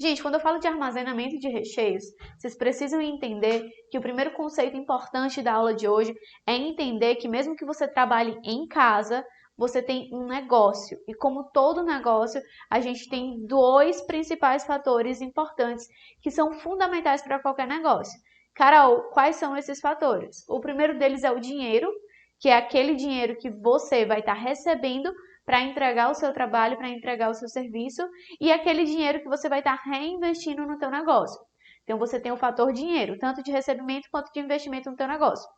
Gente, quando eu falo de armazenamento de recheios, vocês precisam entender que o primeiro conceito importante da aula de hoje é entender que mesmo que você trabalhe em casa, você tem um negócio. E como todo negócio, a gente tem dois principais fatores importantes que são fundamentais para qualquer negócio. Carol, quais são esses fatores? O primeiro deles é o dinheiro, que é aquele dinheiro que você vai estar recebendo para entregar o seu trabalho, para entregar o seu serviço, e aquele dinheiro que você vai estar reinvestindo no teu negócio. Então você tem o fator dinheiro, tanto de recebimento quanto de investimento no teu negócio.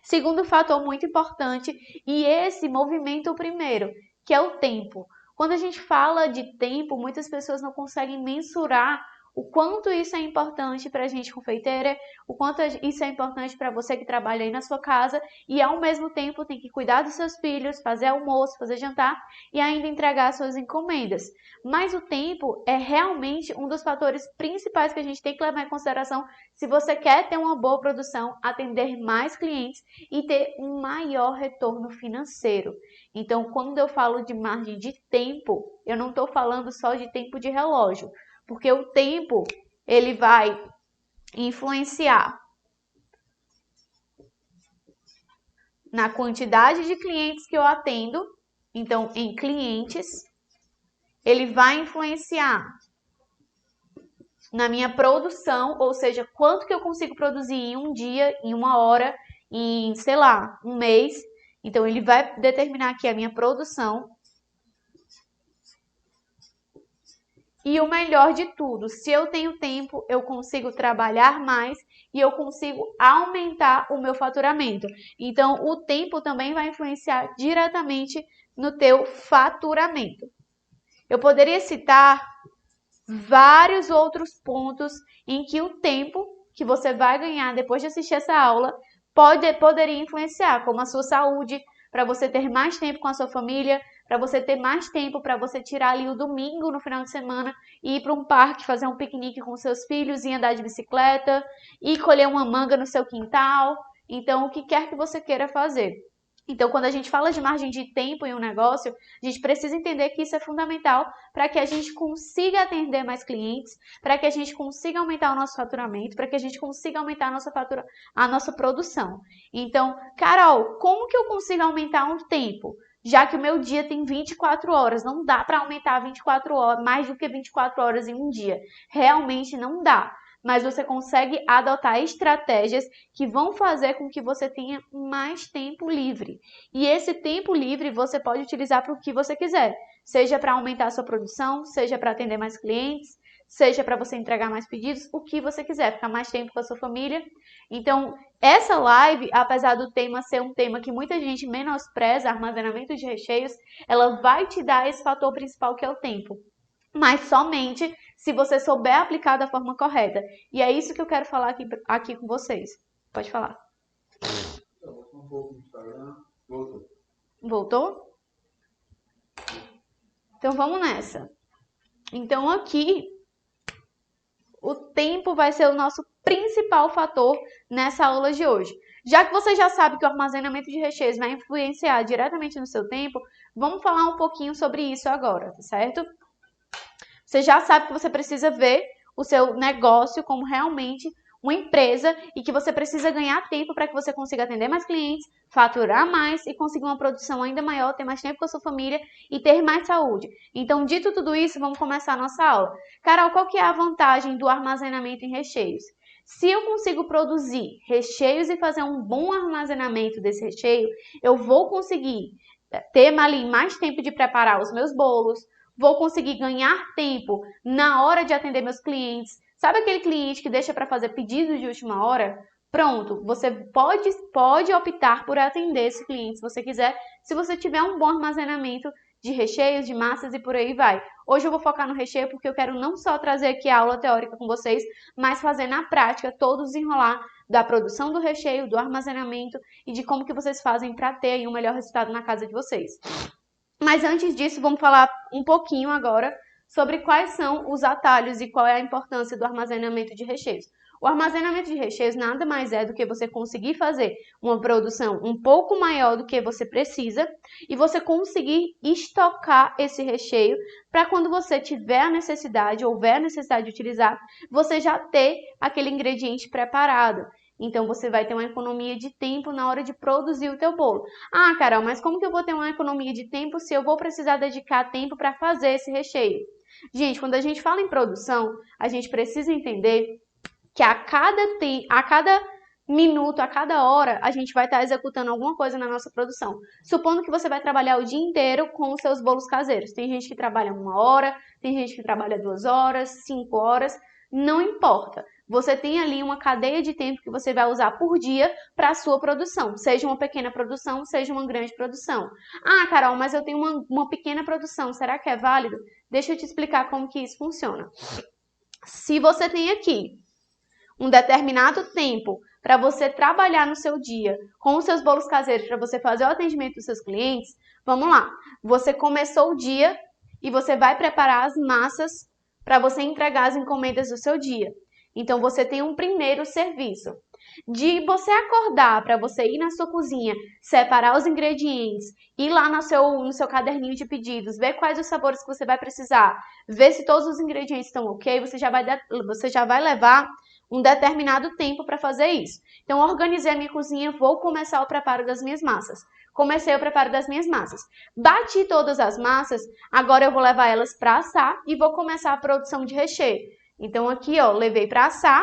Segundo fator muito importante, e esse movimenta o primeiro, que é o tempo. Quando a gente fala de tempo, muitas pessoas não conseguem mensurar o quanto isso é importante para a gente confeiteira, o quanto isso é importante para você que trabalha aí na sua casa e ao mesmo tempo tem que cuidar dos seus filhos, fazer almoço, fazer jantar e ainda entregar suas encomendas. Mas o tempo é realmente um dos fatores principais que a gente tem que levar em consideração se você quer ter uma boa produção, atender mais clientes e ter um maior retorno financeiro. Então, quando eu falo de margem de tempo, eu não estou falando só de tempo de relógio, porque o tempo ele vai influenciar na quantidade de clientes que eu atendo. Então, em clientes, ele vai influenciar na minha produção, ou seja, quanto que eu consigo produzir em um dia, em uma hora, em, sei lá, um mês. Então, ele vai determinar aqui a minha produção. E o melhor de tudo, se eu tenho tempo, eu consigo trabalhar mais e eu consigo aumentar o meu faturamento. Então, o tempo também vai influenciar diretamente no teu faturamento. Eu poderia citar vários outros pontos em que o tempo que você vai ganhar depois de assistir essa aula poderia influenciar, como a sua saúde, para você ter mais tempo com a sua família, para você ter mais tempo para você tirar ali o domingo no final de semana e ir para um parque, fazer um piquenique com seus filhos e andar de bicicleta e colher uma manga no seu quintal. Então, o que quer que você queira fazer. Então, quando a gente fala de margem de tempo em um negócio, a gente precisa entender que isso é fundamental para que a gente consiga atender mais clientes, para que a gente consiga aumentar o nosso faturamento, para que a gente consiga aumentar a nossa produção. Então, Carol, como que eu consigo aumentar um tempo? Já que o meu dia tem 24 horas, não dá para aumentar 24 horas, mais do que 24 horas em um dia. Realmente não dá. Mas você consegue adotar estratégias que vão fazer com que você tenha mais tempo livre. E esse tempo livre você pode utilizar para o que você quiser. Seja para aumentar a sua produção, seja para atender mais clientes, seja para você entregar mais pedidos, o que você quiser, ficar mais tempo com a sua família. Então, essa live, apesar do tema ser um tema que muita gente menospreza, armazenamento de recheios, ela vai te dar esse fator principal que é o tempo. Mas somente se você souber aplicar da forma correta. E é isso que eu quero falar aqui com vocês. Pode falar. Voltou? Então vamos nessa. Então aqui, o tempo vai ser o nosso principal fator nessa aula de hoje. Já que você já sabe que o armazenamento de recheios vai influenciar diretamente no seu tempo, vamos falar um pouquinho sobre isso agora, tá certo? Você já sabe que você precisa ver o seu negócio como realmente uma empresa e que você precisa ganhar tempo para que você consiga atender mais clientes, faturar mais e conseguir uma produção ainda maior, ter mais tempo com a sua família e ter mais saúde. Então, dito tudo isso, vamos começar a nossa aula. Carol, qual que é a vantagem do armazenamento em recheios? Se eu consigo produzir recheios e fazer um bom armazenamento desse recheio, eu vou conseguir ter ali mais tempo de preparar os meus bolos, vou conseguir ganhar tempo na hora de atender meus clientes. Sabe aquele cliente que deixa para fazer pedidos de última hora? Pronto, você pode optar por atender esse cliente se você quiser, se você tiver um bom armazenamento de recheios, de massas e por aí vai. Hoje eu vou focar no recheio porque eu quero não só trazer aqui a aula teórica com vocês, mas fazer na prática todo o desenrolar da produção do recheio, do armazenamento e de como que vocês fazem para ter aí um melhor resultado na casa de vocês. Mas antes disso, vamos falar um pouquinho agora sobre quais são os atalhos e qual é a importância do armazenamento de recheios. O armazenamento de recheios nada mais é do que você conseguir fazer uma produção um pouco maior do que você precisa e você conseguir estocar esse recheio para quando você tiver a necessidade, houver a necessidade de utilizar, você já ter aquele ingrediente preparado. Então, você vai ter uma economia de tempo na hora de produzir o teu bolo. Ah, Carol, mas como que eu vou ter uma economia de tempo se eu vou precisar dedicar tempo para fazer esse recheio? Gente, quando a gente fala em produção, a gente precisa entender que a cada minuto, a cada hora, a gente vai estar executando alguma coisa na nossa produção. Supondo que você vai trabalhar o dia inteiro com os seus bolos caseiros. Tem gente que trabalha 1 hora, tem gente que trabalha 2 horas, 5 horas, não importa. Você tem ali uma cadeia de tempo que você vai usar por dia para a sua produção, seja uma pequena produção, seja uma grande produção. Ah, Carol, mas eu tenho uma pequena produção, será que é válido? Deixa eu te explicar como que isso funciona. Se você tem aqui um determinado tempo para você trabalhar no seu dia com os seus bolos caseiros, para você fazer o atendimento dos seus clientes, vamos lá. Você começou o dia e você vai preparar as massas para você entregar as encomendas do seu dia. Então, você tem um primeiro serviço. De você acordar para você ir na sua cozinha, separar os ingredientes, ir lá no seu caderninho de pedidos, ver quais os sabores que você vai precisar, ver se todos os ingredientes estão ok, você já vai levar um determinado tempo para fazer isso. Então, organizei a minha cozinha, vou começar o preparo das minhas massas. Comecei o preparo das minhas massas. Bati todas as massas, agora eu vou levar elas para assar e vou começar a produção de recheio. Então, aqui, ó, levei para assar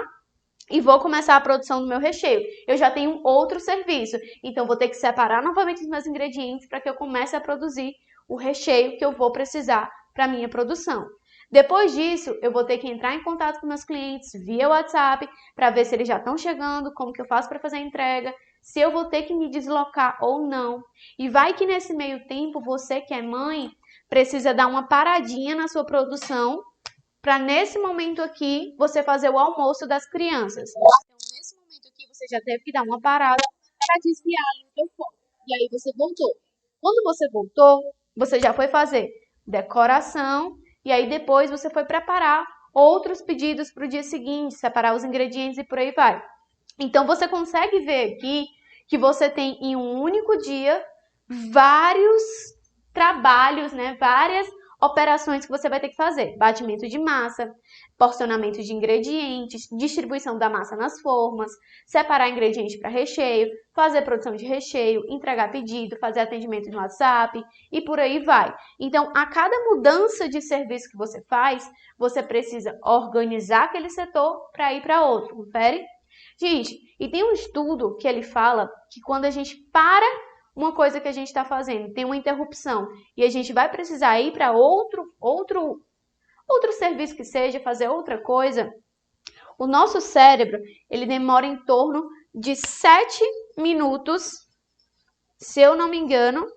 e vou começar a produção do meu recheio. Eu já tenho outro serviço, então vou ter que separar novamente os meus ingredientes para que eu comece a produzir o recheio que eu vou precisar para a minha produção. Depois disso, eu vou ter que entrar em contato com meus clientes via WhatsApp para ver se eles já estão chegando, como que eu faço para fazer a entrega, se eu vou ter que me deslocar ou não. E vai que nesse meio tempo, você que é mãe, precisa dar uma paradinha na sua produção para nesse momento aqui, você fazer o almoço das crianças. Então, nesse momento aqui, você já teve que dar uma parada para desviar o teu foco. E aí você voltou. Quando você voltou, você já foi fazer decoração e aí depois você foi preparar outros pedidos para o dia seguinte, separar os ingredientes e por aí vai. Então, você consegue ver aqui que você tem em um único dia vários trabalhos, né? Várias operações que você vai ter que fazer. Batimento de massa, porcionamento de ingredientes, distribuição da massa nas formas, separar ingredientes para recheio, fazer produção de recheio, entregar pedido, fazer atendimento no WhatsApp e por aí vai. Então, a cada mudança de serviço que você faz, você precisa organizar aquele setor para ir para outro, confere? Gente, e tem um estudo que ele fala que quando a gente para uma coisa que a gente está fazendo, tem uma interrupção e a gente vai precisar ir para outro serviço que seja, fazer outra coisa, o nosso cérebro, ele demora em torno de 7 minutos, se eu não me engano,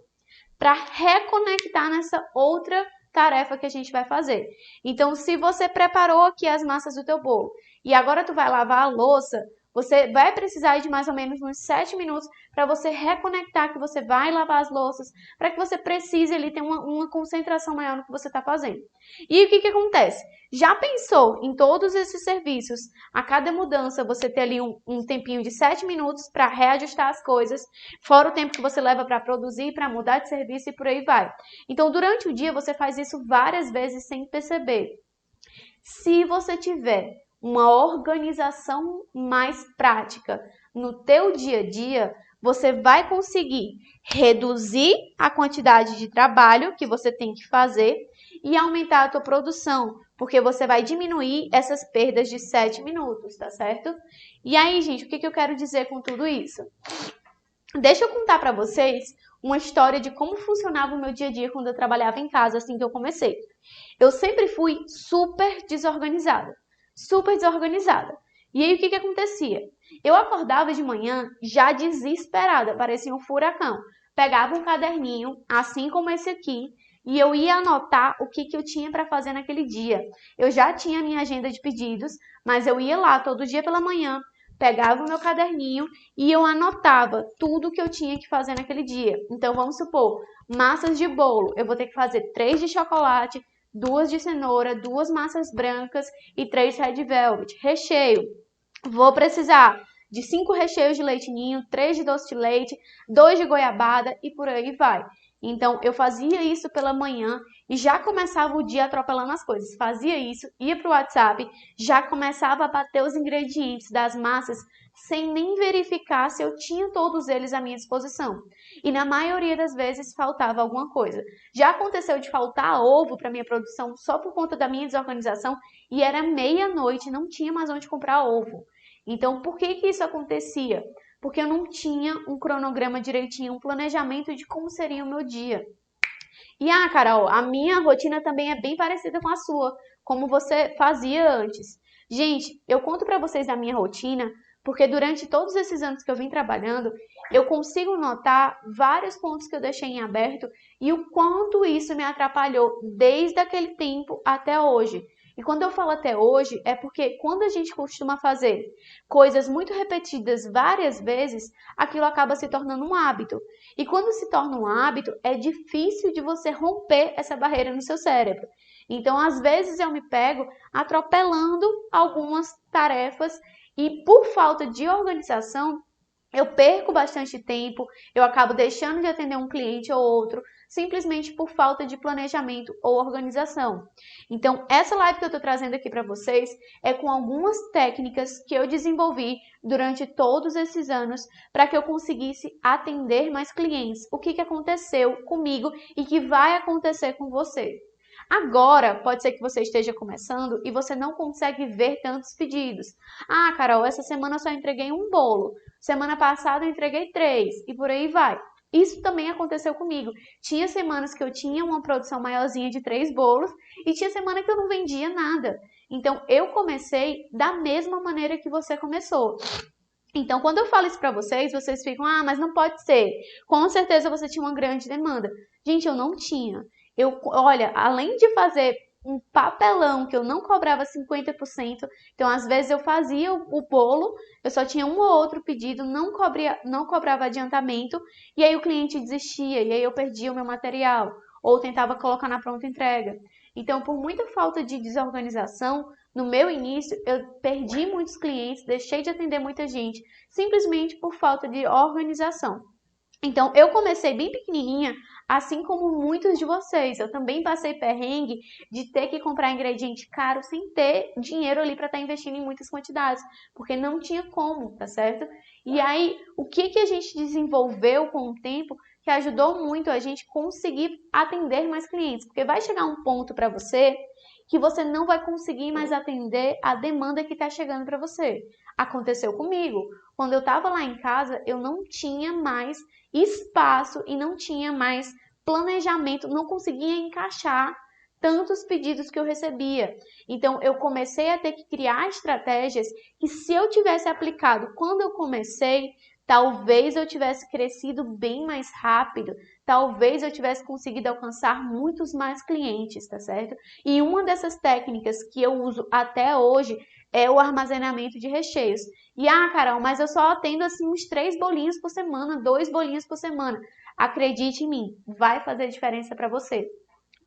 para reconectar nessa outra tarefa que a gente vai fazer. Então, se você preparou aqui as massas do teu bolo e agora tu vai lavar a louça, você vai precisar de mais ou menos uns 7 minutos para você reconectar que você vai lavar as louças, para que você precise ali ter uma concentração maior no que você está fazendo. E o que acontece? Já pensou em todos esses serviços, a cada mudança você ter ali um tempinho de 7 minutos para reajustar as coisas, fora o tempo que você leva para produzir, para mudar de serviço e por aí vai. Então, durante o dia você faz isso várias vezes sem perceber. Se você tiver uma organização mais prática no teu dia a dia, você vai conseguir reduzir a quantidade de trabalho que você tem que fazer e aumentar a tua produção, porque você vai diminuir essas perdas de 7 minutos, tá certo? E aí, gente, o que eu quero dizer com tudo isso? Deixa eu contar para vocês uma história de como funcionava o meu dia a dia quando eu trabalhava em casa, assim que eu comecei. Eu sempre fui super desorganizada. E aí, o que acontecia? Eu acordava de manhã já desesperada, parecia um furacão. Pegava um caderninho, assim como esse aqui, e eu ia anotar o que eu tinha para fazer naquele dia. Eu já tinha minha agenda de pedidos, mas eu ia lá todo dia pela manhã, pegava o meu caderninho e eu anotava tudo que eu tinha que fazer naquele dia. Então, vamos supor, massas de bolo. Eu vou ter que fazer 3 de chocolate, 2 de cenoura, 2 massas brancas e 3 red velvet. Recheio. Vou precisar de 5 recheios de leite ninho, 3 de doce de leite, 2 de goiabada e por aí vai. Então, eu fazia isso pela manhã e já começava o dia atropelando as coisas. Fazia isso, ia para o WhatsApp, já começava a bater os ingredientes das massas sem nem verificar se eu tinha todos eles à minha disposição. E na maioria das vezes faltava alguma coisa. Já aconteceu de faltar ovo para minha produção só por conta da minha desorganização e era meia-noite, não tinha mais onde comprar ovo. Então, por que isso acontecia? Porque eu não tinha um cronograma direitinho, um planejamento de como seria o meu dia. E Carol, a minha rotina também é bem parecida com a sua, como você fazia antes. Gente, eu conto para vocês da minha rotina, porque durante todos esses anos que eu vim trabalhando, eu consigo notar vários pontos que eu deixei em aberto e o quanto isso me atrapalhou desde aquele tempo até hoje. E quando eu falo até hoje, é porque quando a gente costuma fazer coisas muito repetidas várias vezes, aquilo acaba se tornando um hábito. E quando se torna um hábito, é difícil de você romper essa barreira no seu cérebro. Então, às vezes eu me pego atropelando algumas tarefas e por falta de organização, eu perco bastante tempo, eu acabo deixando de atender um cliente ou outro, simplesmente por falta de planejamento ou organização. Então, essa live que eu estou trazendo aqui para vocês é com algumas técnicas que eu desenvolvi durante todos esses anos para que eu conseguisse atender mais clientes. O que aconteceu comigo e que vai acontecer com você. Agora, pode ser que você esteja começando e você não consegue ver tantos pedidos. Carol, essa semana eu só entreguei um bolo. Semana passada eu entreguei 3 e por aí vai. Isso também aconteceu comigo. Tinha semanas que eu tinha uma produção maiorzinha de 3 bolos e tinha semana que eu não vendia nada. Então, eu comecei da mesma maneira que você começou. Então, quando eu falo isso para vocês, vocês ficam, mas não pode ser. Com certeza você tinha uma grande demanda. Gente, eu não tinha. Olha, além de fazer um papelão que eu não cobrava 50%, então às vezes eu fazia o bolo, eu só tinha um ou outro pedido, não cobrava adiantamento, e aí o cliente desistia, e aí eu perdia o meu material, ou tentava colocar na pronta entrega. Então, por muita falta de desorganização, no meu início, eu perdi muitos clientes, deixei de atender muita gente, simplesmente por falta de organização. Então, eu comecei bem pequenininha, assim como muitos de vocês. Eu também passei perrengue de ter que comprar ingrediente caro sem ter dinheiro ali para estar investindo em muitas quantidades, porque não tinha como, tá certo? E aí, o que a gente desenvolveu com o tempo que ajudou muito a gente conseguir atender mais clientes? Porque vai chegar um ponto para você que você não vai conseguir mais atender a demanda que está chegando para você. Aconteceu comigo. Quando eu estava lá em casa, eu não tinha mais espaço e não tinha mais planejamento, não conseguia encaixar tantos pedidos que eu recebia. Então, eu comecei a ter que criar estratégias que, se eu tivesse aplicado quando eu comecei, talvez eu tivesse crescido bem mais rápido, talvez eu tivesse conseguido alcançar muitos mais clientes, tá certo? E uma dessas técnicas que eu uso até hoje é o armazenamento de recheios. E Carol, mas eu só atendo assim uns 3 bolinhos por semana, 2 bolinhos por semana. Acredite em mim, vai fazer diferença para você,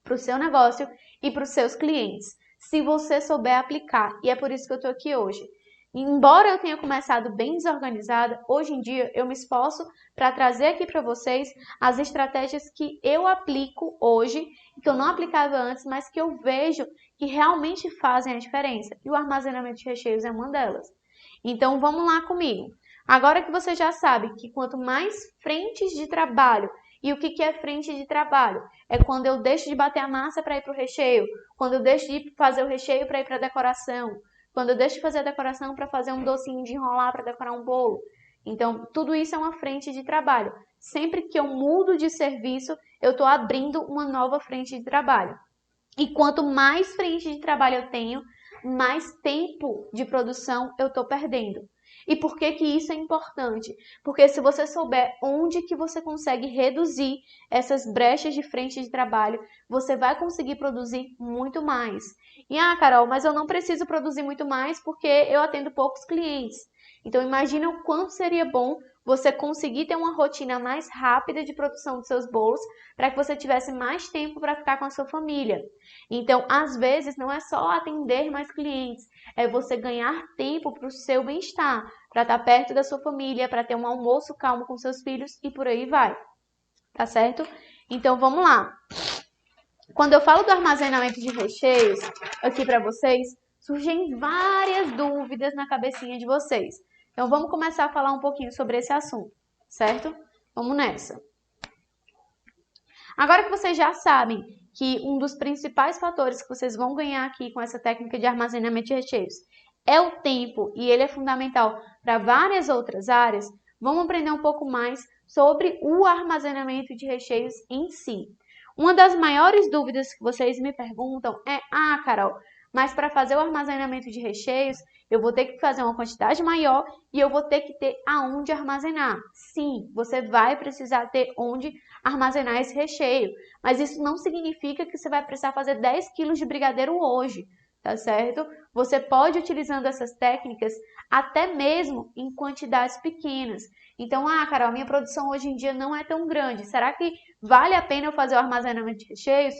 para o seu negócio e para os seus clientes, se você souber aplicar. E é por isso que eu estou aqui hoje. Embora eu tenha começado bem desorganizada, hoje em dia eu me esforço para trazer aqui para vocês as estratégias que eu aplico hoje, que eu não aplicava antes, mas que eu vejo que realmente fazem a diferença. E o armazenamento de recheios é uma delas. Então vamos lá comigo. Agora que você já sabe que quanto mais frentes de trabalho, e o que é frente de trabalho? É quando eu deixo de bater a massa para ir para o recheio, quando eu deixo de fazer o recheio para ir para a decoração, quando eu deixo de fazer a decoração para fazer um docinho de enrolar para decorar um bolo. Então, tudo isso é uma frente de trabalho. Sempre que eu mudo de serviço, eu estou abrindo uma nova frente de trabalho. E quanto mais frente de trabalho eu tenho, mais tempo de produção eu estou perdendo. E por que isso é importante? Porque se você souber onde que você consegue reduzir essas brechas de frente de trabalho, você vai conseguir produzir muito mais. E Carol, mas eu não preciso produzir muito mais porque eu atendo poucos clientes. Então imagina o quanto seria bom você conseguir ter uma rotina mais rápida de produção dos seus bolos para que você tivesse mais tempo para ficar com a sua família. Então, às vezes, não é só atender mais clientes, é você ganhar tempo para o seu bem-estar, para estar perto da sua família, para ter um almoço calmo com seus filhos e por aí vai. Tá certo? Então, vamos lá. Quando eu falo do armazenamento de recheios aqui para vocês, surgem várias dúvidas na cabecinha de vocês. Então, vamos começar a falar um pouquinho sobre esse assunto, certo? Vamos nessa. Agora que vocês já sabem que um dos principais fatores que vocês vão ganhar aqui com essa técnica de armazenamento de recheios é o tempo e ele é fundamental para várias outras áreas, vamos aprender um pouco mais sobre o armazenamento de recheios em si. Uma das maiores dúvidas que vocês me perguntam é: Carol, mas para fazer o armazenamento de recheios, eu vou ter que fazer uma quantidade maior e eu vou ter que ter aonde armazenar. Sim, você vai precisar ter onde armazenar esse recheio, mas isso não significa que você vai precisar fazer 10 quilos de brigadeiro hoje, tá certo? Você pode, utilizando essas técnicas, até mesmo em quantidades pequenas. Então, Carol, minha produção hoje em dia não é tão grande. Será que vale a pena eu fazer o armazenamento de recheios?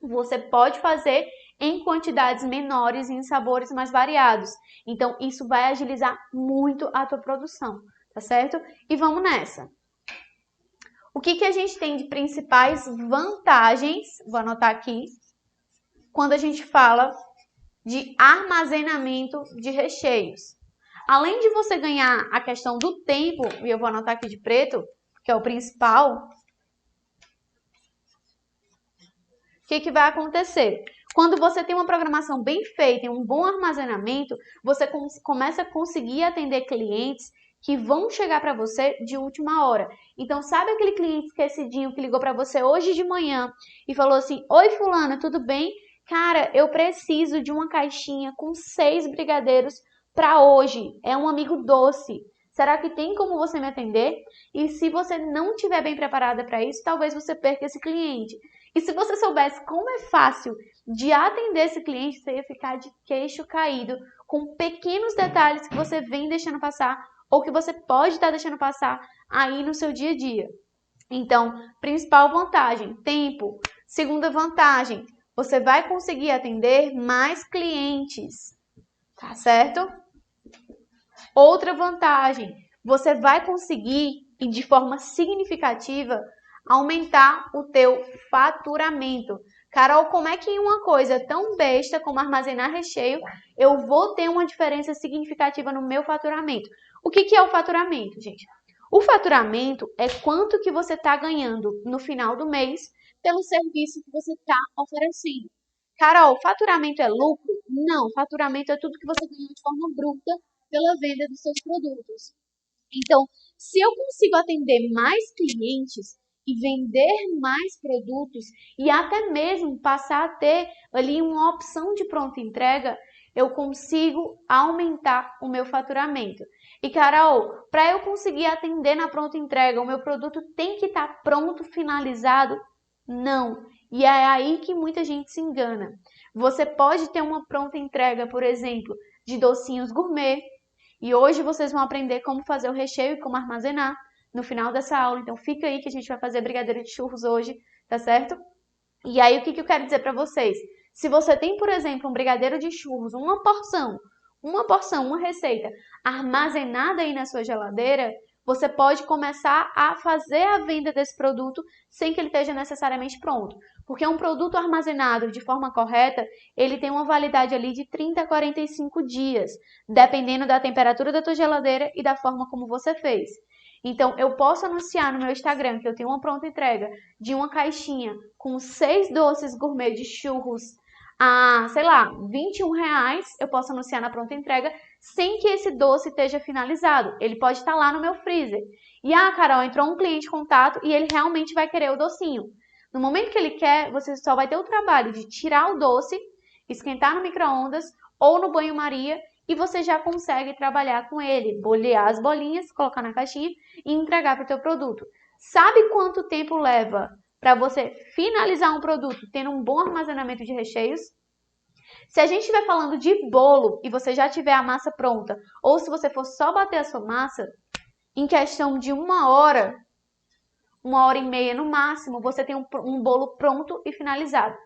Você pode fazer em quantidades menores e em sabores mais variados. Então, isso vai agilizar muito a tua produção, tá certo? E vamos nessa. O que a gente tem de principais vantagens, vou anotar aqui, quando a gente fala de armazenamento de recheios. Além de você ganhar a questão do tempo, e eu vou anotar aqui de preto, que é o principal, o que vai acontecer? Quando você tem uma programação bem feita e um bom armazenamento, você começa a conseguir atender clientes que vão chegar para você de última hora. Então, sabe aquele cliente esquecidinho que ligou para você hoje de manhã e falou assim: oi, fulana, tudo bem? Cara, eu preciso de uma caixinha com 6 brigadeiros para hoje. É um amigo doce. Será que tem como você me atender? E se você não estiver bem preparada para isso, talvez você perca esse cliente. E se você soubesse como é fácil de atender esse cliente, você ia ficar de queixo caído com pequenos detalhes que você vem deixando passar ou que você pode estar deixando passar aí no seu dia a dia. Então, principal vantagem, tempo. Segunda vantagem, você vai conseguir atender mais clientes, tá certo? Outra vantagem, você vai conseguir, e de forma significativa, aumentar o teu faturamento. Carol, como é que em uma coisa tão besta como armazenar recheio, eu vou ter uma diferença significativa no meu faturamento? O que é o faturamento, gente? O faturamento é quanto que você está ganhando no final do mês pelo serviço que você está oferecendo. Carol, faturamento é lucro? Não, faturamento é tudo que você ganhou de forma bruta pela venda dos seus produtos. Então, se eu consigo atender mais clientes e vender mais produtos e até mesmo passar a ter ali uma opção de pronta entrega, eu consigo aumentar o meu faturamento. E Carol, para eu conseguir atender na pronta entrega, o meu produto tem que estar pronto, finalizado? Não. E é aí que muita gente se engana. Você pode ter uma pronta entrega, por exemplo, de docinhos gourmet. E hoje vocês vão aprender como fazer o recheio e como armazenar no final dessa aula. Então fica aí que a gente vai fazer brigadeiro de churros hoje, tá certo? E aí o que eu quero dizer para vocês? Se você tem, por exemplo, um brigadeiro de churros, uma porção, uma receita armazenada aí na sua geladeira, você pode começar a fazer a venda desse produto sem que ele esteja necessariamente pronto. Porque um produto armazenado de forma correta, ele tem uma validade ali de 30 a 45 dias, dependendo da temperatura da tua geladeira e da forma como você fez. Então, eu posso anunciar no meu Instagram que eu tenho uma pronta entrega de uma caixinha com 6 doces gourmet de churros a, sei lá, R$21, eu posso anunciar na pronta entrega sem que esse doce esteja finalizado. Ele pode estar lá no meu freezer. E, Carol, entrou um cliente em contato e ele realmente vai querer o docinho. No momento que ele quer, você só vai ter o trabalho de tirar o doce, esquentar no micro-ondas ou no banho-maria e você já consegue trabalhar com ele, bolear as bolinhas, colocar na caixinha e entregar para o teu produto. Sabe quanto tempo leva para você finalizar um produto tendo um bom armazenamento de recheios? Se a gente estiver falando de bolo e você já tiver a massa pronta, ou se você for só bater a sua massa, em questão de 1 hora e meia no máximo, você tem um bolo pronto e finalizado,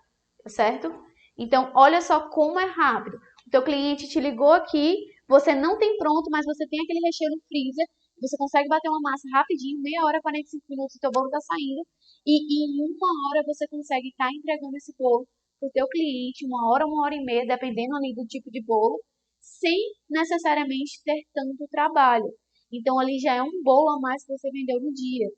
tá certo? Então, olha só como é rápido. O teu cliente te ligou aqui, você não tem pronto, mas você tem aquele recheio no freezer, você consegue bater uma massa rapidinho, meia hora, 45 minutos, o teu bolo tá saindo, e em 1 hora você consegue estar entregando esse bolo pro teu cliente, 1 hora e meia, dependendo ali do tipo de bolo, sem necessariamente ter tanto trabalho. Então, ali já é um bolo a mais que você vendeu no dia.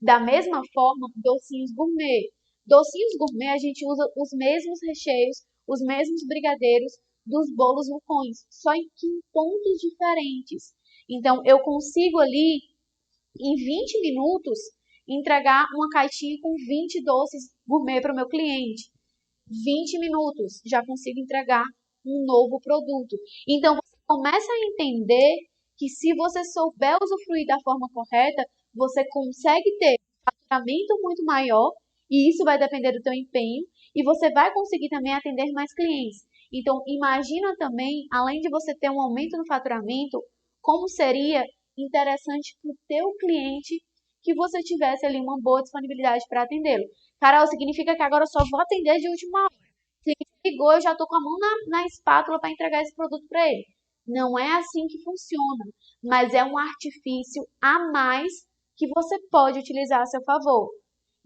Da mesma forma, docinhos gourmet. Docinhos gourmet, a gente usa os mesmos recheios, os mesmos brigadeiros dos bolos vulcões, só que em pontos diferentes. Então, eu consigo ali, em 20 minutos, entregar uma caixinha com 20 doces gourmet para o meu cliente. 20 minutos, já consigo entregar um novo produto. Então, você começa a entender que se você souber usufruir da forma correta, você consegue ter um faturamento muito maior, e isso vai depender do teu empenho, e você vai conseguir também atender mais clientes. Então, imagina também, além de você ter um aumento no faturamento, como seria interessante para o teu cliente que você tivesse ali uma boa disponibilidade para atendê-lo. Carol, significa que agora eu só vou atender de última hora. Se ele ligou, eu já estou com a mão na espátula para entregar esse produto para ele. Não é assim que funciona, mas é um artifício a mais que você pode utilizar a seu favor.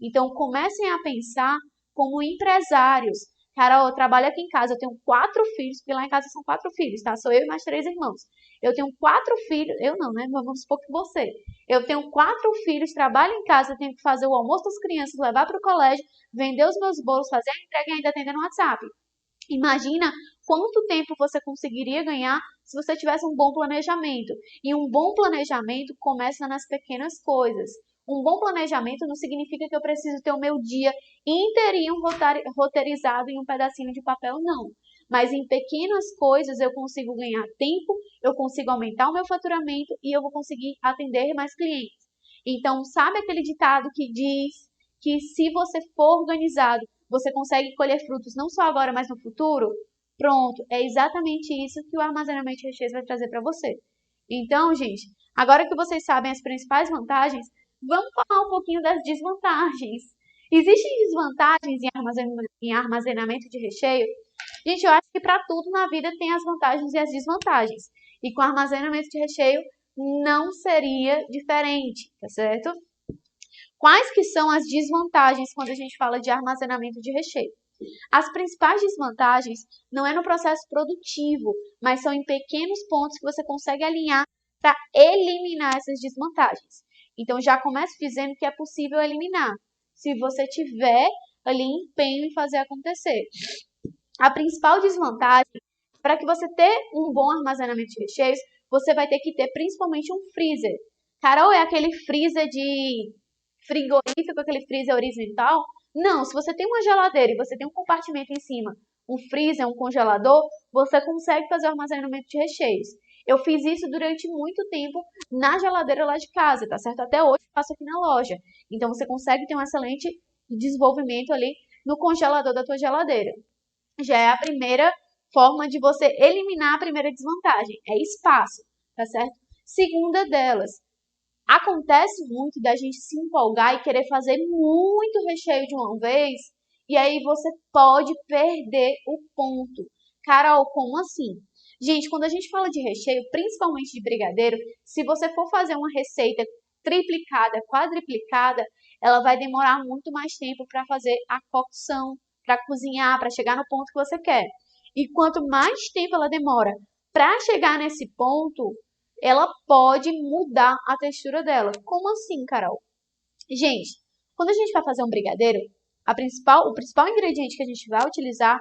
Então, comecem a pensar como empresários. Carol, eu trabalho aqui em casa, eu tenho 4 filhos, porque lá em casa são 4 filhos, tá? Sou eu e mais 3 irmãos. Eu tenho 4 filhos, eu não, né? Mas vamos supor que você. Eu tenho 4 filhos, trabalho em casa, tenho que fazer o almoço das crianças, levar para o colégio, vender os meus bolos, fazer a entrega e ainda atender no WhatsApp. Imagina quanto tempo você conseguiria ganhar se você tivesse um bom planejamento. E um bom planejamento começa nas pequenas coisas. Um bom planejamento não significa que eu preciso ter o meu dia inteirinho roteirizado em um pedacinho de papel, não. Mas em pequenas coisas eu consigo ganhar tempo, eu consigo aumentar o meu faturamento e eu vou conseguir atender mais clientes. Então, sabe aquele ditado que diz que se você for organizado, você consegue colher frutos não só agora, mas no futuro? Pronto, é exatamente isso que o armazenamento de recheios vai trazer para você. Então, gente, agora que vocês sabem as principais vantagens, vamos falar um pouquinho das desvantagens. Existem desvantagens em armazenamento de recheio? Gente, eu acho que para tudo na vida tem as vantagens e as desvantagens. E com armazenamento de recheio não seria diferente, tá certo? Quais que são as desvantagens quando a gente fala de armazenamento de recheio? As principais desvantagens não é no processo produtivo, mas são em pequenos pontos que você consegue alinhar para eliminar essas desvantagens. Então já começo dizendo que é possível eliminar, se você tiver ali empenho em fazer acontecer. A principal desvantagem, para que você ter um bom armazenamento de recheios, você vai ter que ter principalmente um freezer. Carol, é aquele freezer de frigorífico, aquele freezer horizontal? Não, se você tem uma geladeira e você tem um compartimento em cima, um freezer, um congelador, você consegue fazer o armazenamento de recheios. Eu fiz isso durante muito tempo na geladeira lá de casa, tá certo? Até hoje eu faço aqui na loja. Então você consegue ter um excelente desenvolvimento ali no congelador da tua geladeira. Já é a primeira forma de você eliminar a primeira desvantagem, é espaço, tá certo? Segunda delas, acontece muito da gente se empolgar e querer fazer muito recheio de uma vez, e aí você pode perder o ponto. Carol, como assim? Gente, quando a gente fala de recheio, principalmente de brigadeiro, se você for fazer uma receita triplicada, quadriplicada, ela vai demorar muito mais tempo para fazer a cocção, para cozinhar, para chegar no ponto que você quer. E quanto mais tempo ela demora para chegar nesse ponto, ela pode mudar a textura dela. Como assim, Carol? Gente, quando a gente vai fazer um brigadeiro, o principal ingrediente que a gente vai utilizar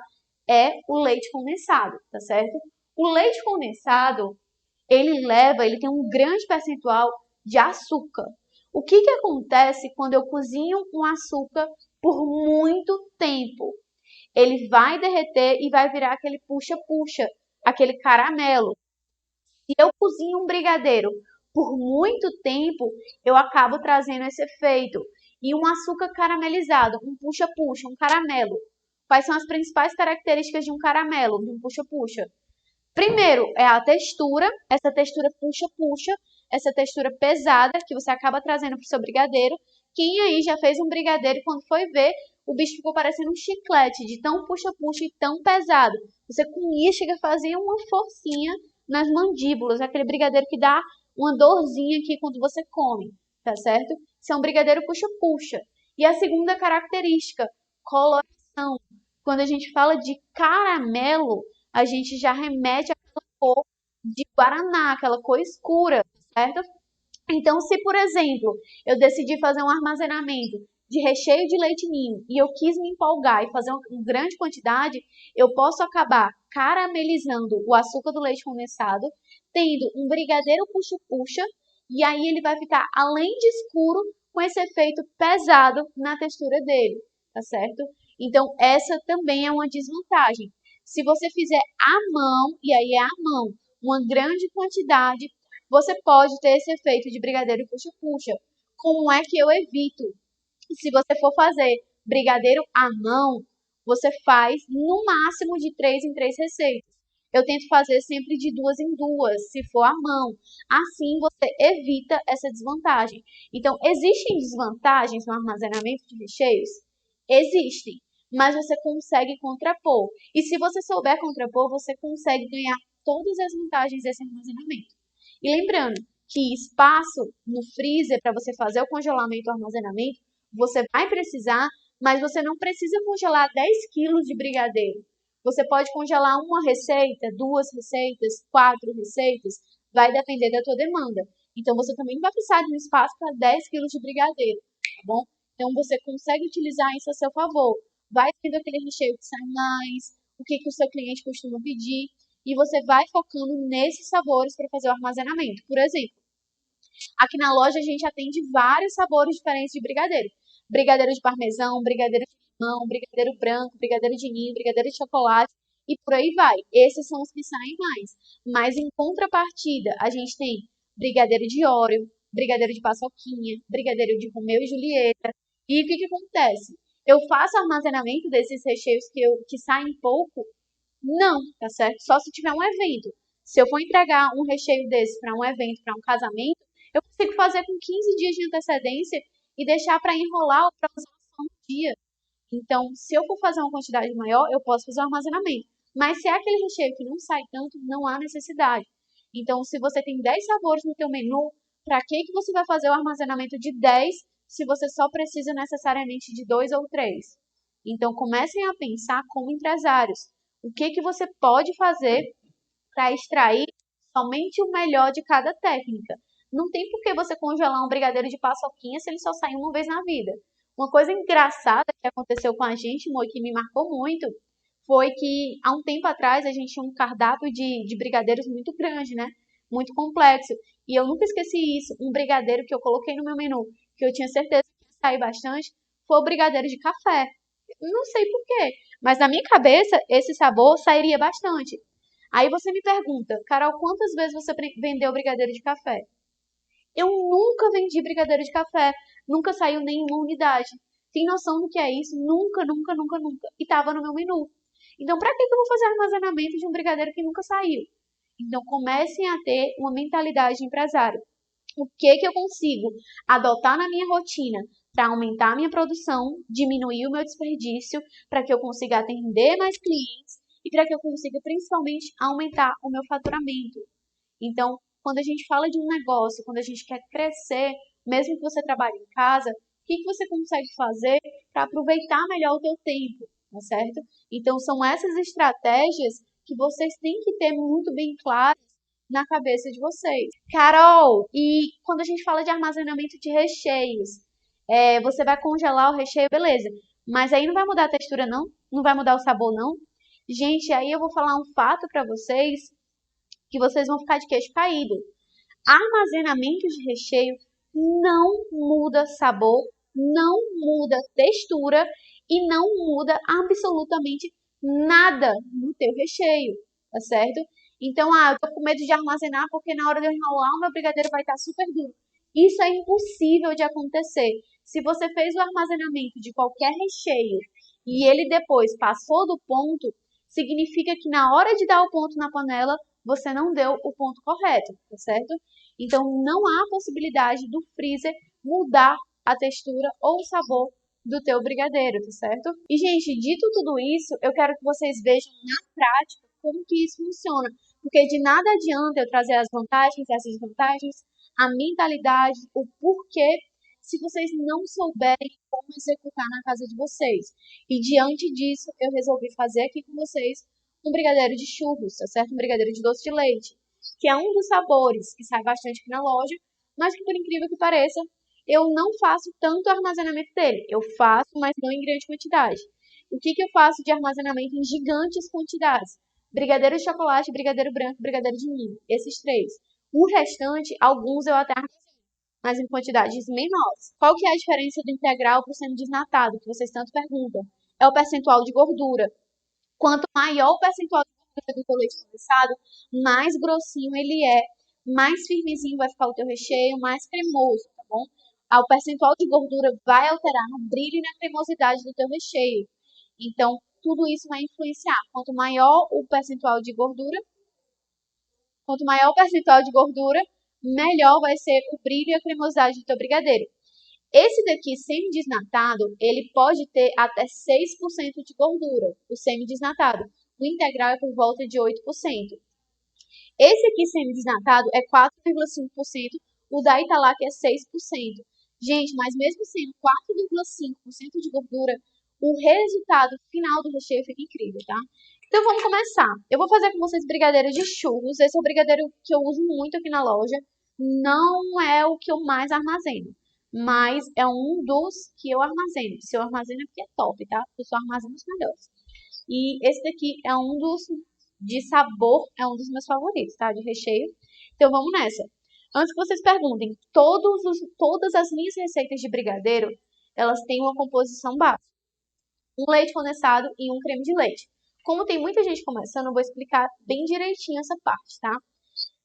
é o leite condensado, tá certo? O leite condensado, ele tem um grande percentual de açúcar. O que acontece quando eu cozinho um açúcar por muito tempo? Ele vai derreter e vai virar aquele puxa-puxa, aquele caramelo. Se eu cozinho um brigadeiro por muito tempo, eu acabo trazendo esse efeito. E um açúcar caramelizado, um puxa-puxa, um caramelo. Quais são as principais características de um caramelo, de um puxa-puxa? Primeiro é a textura, essa textura puxa-puxa, essa textura pesada que você acaba trazendo para o seu brigadeiro. Quem aí já fez um brigadeiro e quando foi ver, o bicho ficou parecendo um chiclete, de tão puxa-puxa e tão pesado. Você comia, chega a fazer uma forcinha nas mandíbulas, aquele brigadeiro que dá uma dorzinha aqui quando você come, tá certo? Isso é um brigadeiro puxa-puxa. E a segunda característica, coloração. Quando a gente fala de caramelo, a gente já remete àquela cor de guaraná, aquela cor escura, certo? Então, se, por exemplo, eu decidi fazer um armazenamento de recheio de leite ninho e eu quis me empolgar e fazer uma grande quantidade, eu posso acabar caramelizando o açúcar do leite condensado, tendo um brigadeiro puxa-puxa, e aí ele vai ficar, além de escuro, com esse efeito pesado na textura dele, tá certo? Então, essa também é uma desvantagem. Se você fizer à mão, e aí é à mão, uma grande quantidade, você pode ter esse efeito de brigadeiro puxa-puxa. Como é que eu evito? Se você for fazer brigadeiro à mão, você faz no máximo de 3 em 3 receitas. Eu tento fazer sempre de 2 em 2, se for à mão. Assim você evita essa desvantagem. Então, existem desvantagens no armazenamento de recheios? Existem, mas você consegue contrapor. E se você souber contrapor, você consegue ganhar todas as vantagens desse armazenamento. E lembrando que espaço no freezer para você fazer o congelamento ou armazenamento, você vai precisar, mas você não precisa congelar 10 quilos de brigadeiro. Você pode congelar uma receita, 2 receitas, 4 receitas, vai depender da tua demanda. Então, você também não vai precisar de um espaço para 10 quilos de brigadeiro, tá bom? Então, você consegue utilizar isso a seu favor. Vai tendo aquele recheio que sai mais, o que o seu cliente costuma pedir, e você vai focando nesses sabores para fazer o armazenamento. Por exemplo, aqui na loja a gente atende vários sabores diferentes de brigadeiro. Brigadeiro de parmesão, brigadeiro de limão, brigadeiro branco, brigadeiro de ninho, brigadeiro de chocolate e por aí vai. Esses são os que saem mais. Mas em contrapartida, a gente tem brigadeiro de Oreo, brigadeiro de paçoquinha, brigadeiro de Romeu e Julieta. E o que acontece? Eu faço armazenamento desses recheios que saem pouco? Não, tá certo? Só se tiver um evento. Se eu for entregar um recheio desse para um evento, para um casamento, eu consigo fazer com 15 dias de antecedência e deixar para enrolar ou para usar só um dia. Então, se eu for fazer uma quantidade maior, eu posso fazer o armazenamento. Mas se é aquele recheio que não sai tanto, não há necessidade. Então, se você tem 10 sabores no teu menu, para que você vai fazer o armazenamento de 10 se você só precisa necessariamente de 2 ou 3? Então, comecem a pensar como empresários. O que você pode fazer para extrair somente o melhor de cada técnica? Não tem por que você congelar um brigadeiro de paçoquinha se ele só sair uma vez na vida. Uma coisa engraçada que aconteceu com a gente, Mo, que me marcou muito, foi que há um tempo atrás a gente tinha um cardápio de brigadeiros muito grande, né? Muito complexo. E eu nunca esqueci isso. Um brigadeiro que eu coloquei no meu menu, que eu tinha certeza que ia sair bastante, foi o brigadeiro de café. Não sei por quê, mas na minha cabeça esse sabor sairia bastante. Aí você me pergunta, Carol, quantas vezes você vendeu brigadeiro de café? Eu nunca vendi brigadeiro de café, nunca saiu nenhuma unidade. Tem noção do que é isso? Nunca, nunca, nunca, nunca. E estava no meu menu. Então, para que eu vou fazer armazenamento de um brigadeiro que nunca saiu? Então, comecem a ter uma mentalidade de empresário. O que eu consigo adotar na minha rotina para aumentar a minha produção, diminuir o meu desperdício, para que eu consiga atender mais clientes e para que eu consiga principalmente aumentar o meu faturamento. Então, quando a gente fala de um negócio, quando a gente quer crescer, mesmo que você trabalhe em casa, o que você consegue fazer para aproveitar melhor o teu tempo, tá certo? Então, são essas estratégias que vocês têm que ter muito bem claras na cabeça de vocês. Carol, e quando a gente fala de armazenamento de recheios, você vai congelar o recheio, beleza. Mas aí não vai mudar a textura, não? Não vai mudar o sabor, não? Gente, aí eu vou falar um fato para vocês que vocês vão ficar de queixo caído. Armazenamento de recheio não muda sabor, não muda textura e não muda absolutamente nada no teu recheio, tá certo? Então, eu tô com medo de armazenar porque na hora de eu enrolar o meu brigadeiro vai estar super duro. Isso é impossível de acontecer. Se você fez o armazenamento de qualquer recheio e ele depois passou do ponto, significa que na hora de dar o ponto na panela, você não deu o ponto correto, tá certo? Então, não há possibilidade do freezer mudar a textura ou o sabor do teu brigadeiro, tá certo? E, gente, dito tudo isso, eu quero que vocês vejam na prática como que isso funciona. Porque de nada adianta eu trazer as vantagens, as desvantagens, a mentalidade, o porquê, se vocês não souberem como executar na casa de vocês. E diante disso, eu resolvi fazer aqui com vocês um brigadeiro de churros, tá certo? Um brigadeiro de doce de leite, que é um dos sabores que sai bastante aqui na loja, mas que, por incrível que pareça, eu não faço tanto armazenamento dele. Eu faço, mas não em grande quantidade. O que eu faço de armazenamento em gigantes quantidades? Brigadeiro de chocolate, brigadeiro branco, brigadeiro de milho. Esses três. O restante, alguns eu até armazeno, mas em quantidades menores. Qual que é a diferença do integral para o semi-desnatado, que vocês tanto perguntam? É o percentual de gordura. Quanto maior o percentual de gordura do teu leite condensado, mais grossinho ele é, mais firmezinho vai ficar o teu recheio, mais cremoso, tá bom? O percentual de gordura vai alterar no brilho e na cremosidade do teu recheio. Então, tudo isso vai influenciar. Quanto maior o percentual de gordura, melhor vai ser o brilho e a cremosidade do teu brigadeiro. Esse daqui, semi-desnatado, ele pode ter até 6% de gordura, o semi-desnatado. O integral é por volta de 8%. Esse aqui, semi-desnatado, é 4,5%, o da Italac é 6%. Gente, mas mesmo sendo 4,5% de gordura, o resultado final do recheio fica incrível, tá? Então vamos começar. Eu vou fazer com vocês brigadeiros de churros. Esse é o brigadeiro que eu uso muito aqui na loja. Não é o que eu mais armazeno, mas é um dos que eu armazeno. Se eu armazeno é porque é top, tá? Eu só armazeno os melhores. E esse daqui é um dos de sabor, é um dos meus favoritos, tá? De recheio. Então vamos nessa. Antes que vocês perguntem, todas as minhas receitas de brigadeiro, elas têm uma composição básica. Um leite condensado e um creme de leite. Como tem muita gente começando, eu vou explicar bem direitinho essa parte, tá?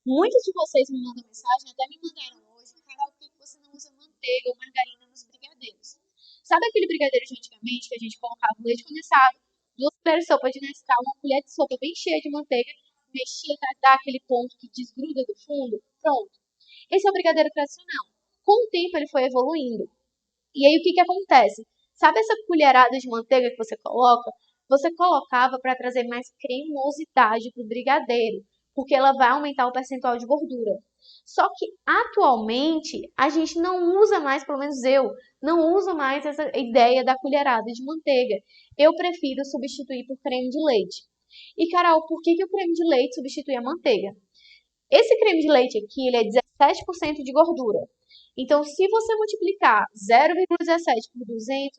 Muitos de vocês me mandam mensagem, até me mandaram hoje, Carol, por que você não usa manteiga ou margarina nos brigadeiros? Sabe aquele brigadeiro de antigamente que a gente colocava o leite condensado, 2 colheres de sopa de Nescau, uma colher de sopa bem cheia de manteiga, mexia até dar aquele ponto que desgruda do fundo? Pronto. Esse é o brigadeiro tradicional. Com o tempo ele foi evoluindo. E aí o que acontece? Sabe essa colherada de manteiga que você coloca? Você colocava para trazer mais cremosidade para o brigadeiro, porque ela vai aumentar o percentual de gordura. Só que atualmente a gente não usa mais, pelo menos eu, não uso mais essa ideia da colherada de manteiga. Eu prefiro substituir por creme de leite. E Carol, por que o creme de leite substitui a manteiga? Esse creme de leite aqui, ele é 17% de gordura. Então, se você multiplicar 0,17 por 200,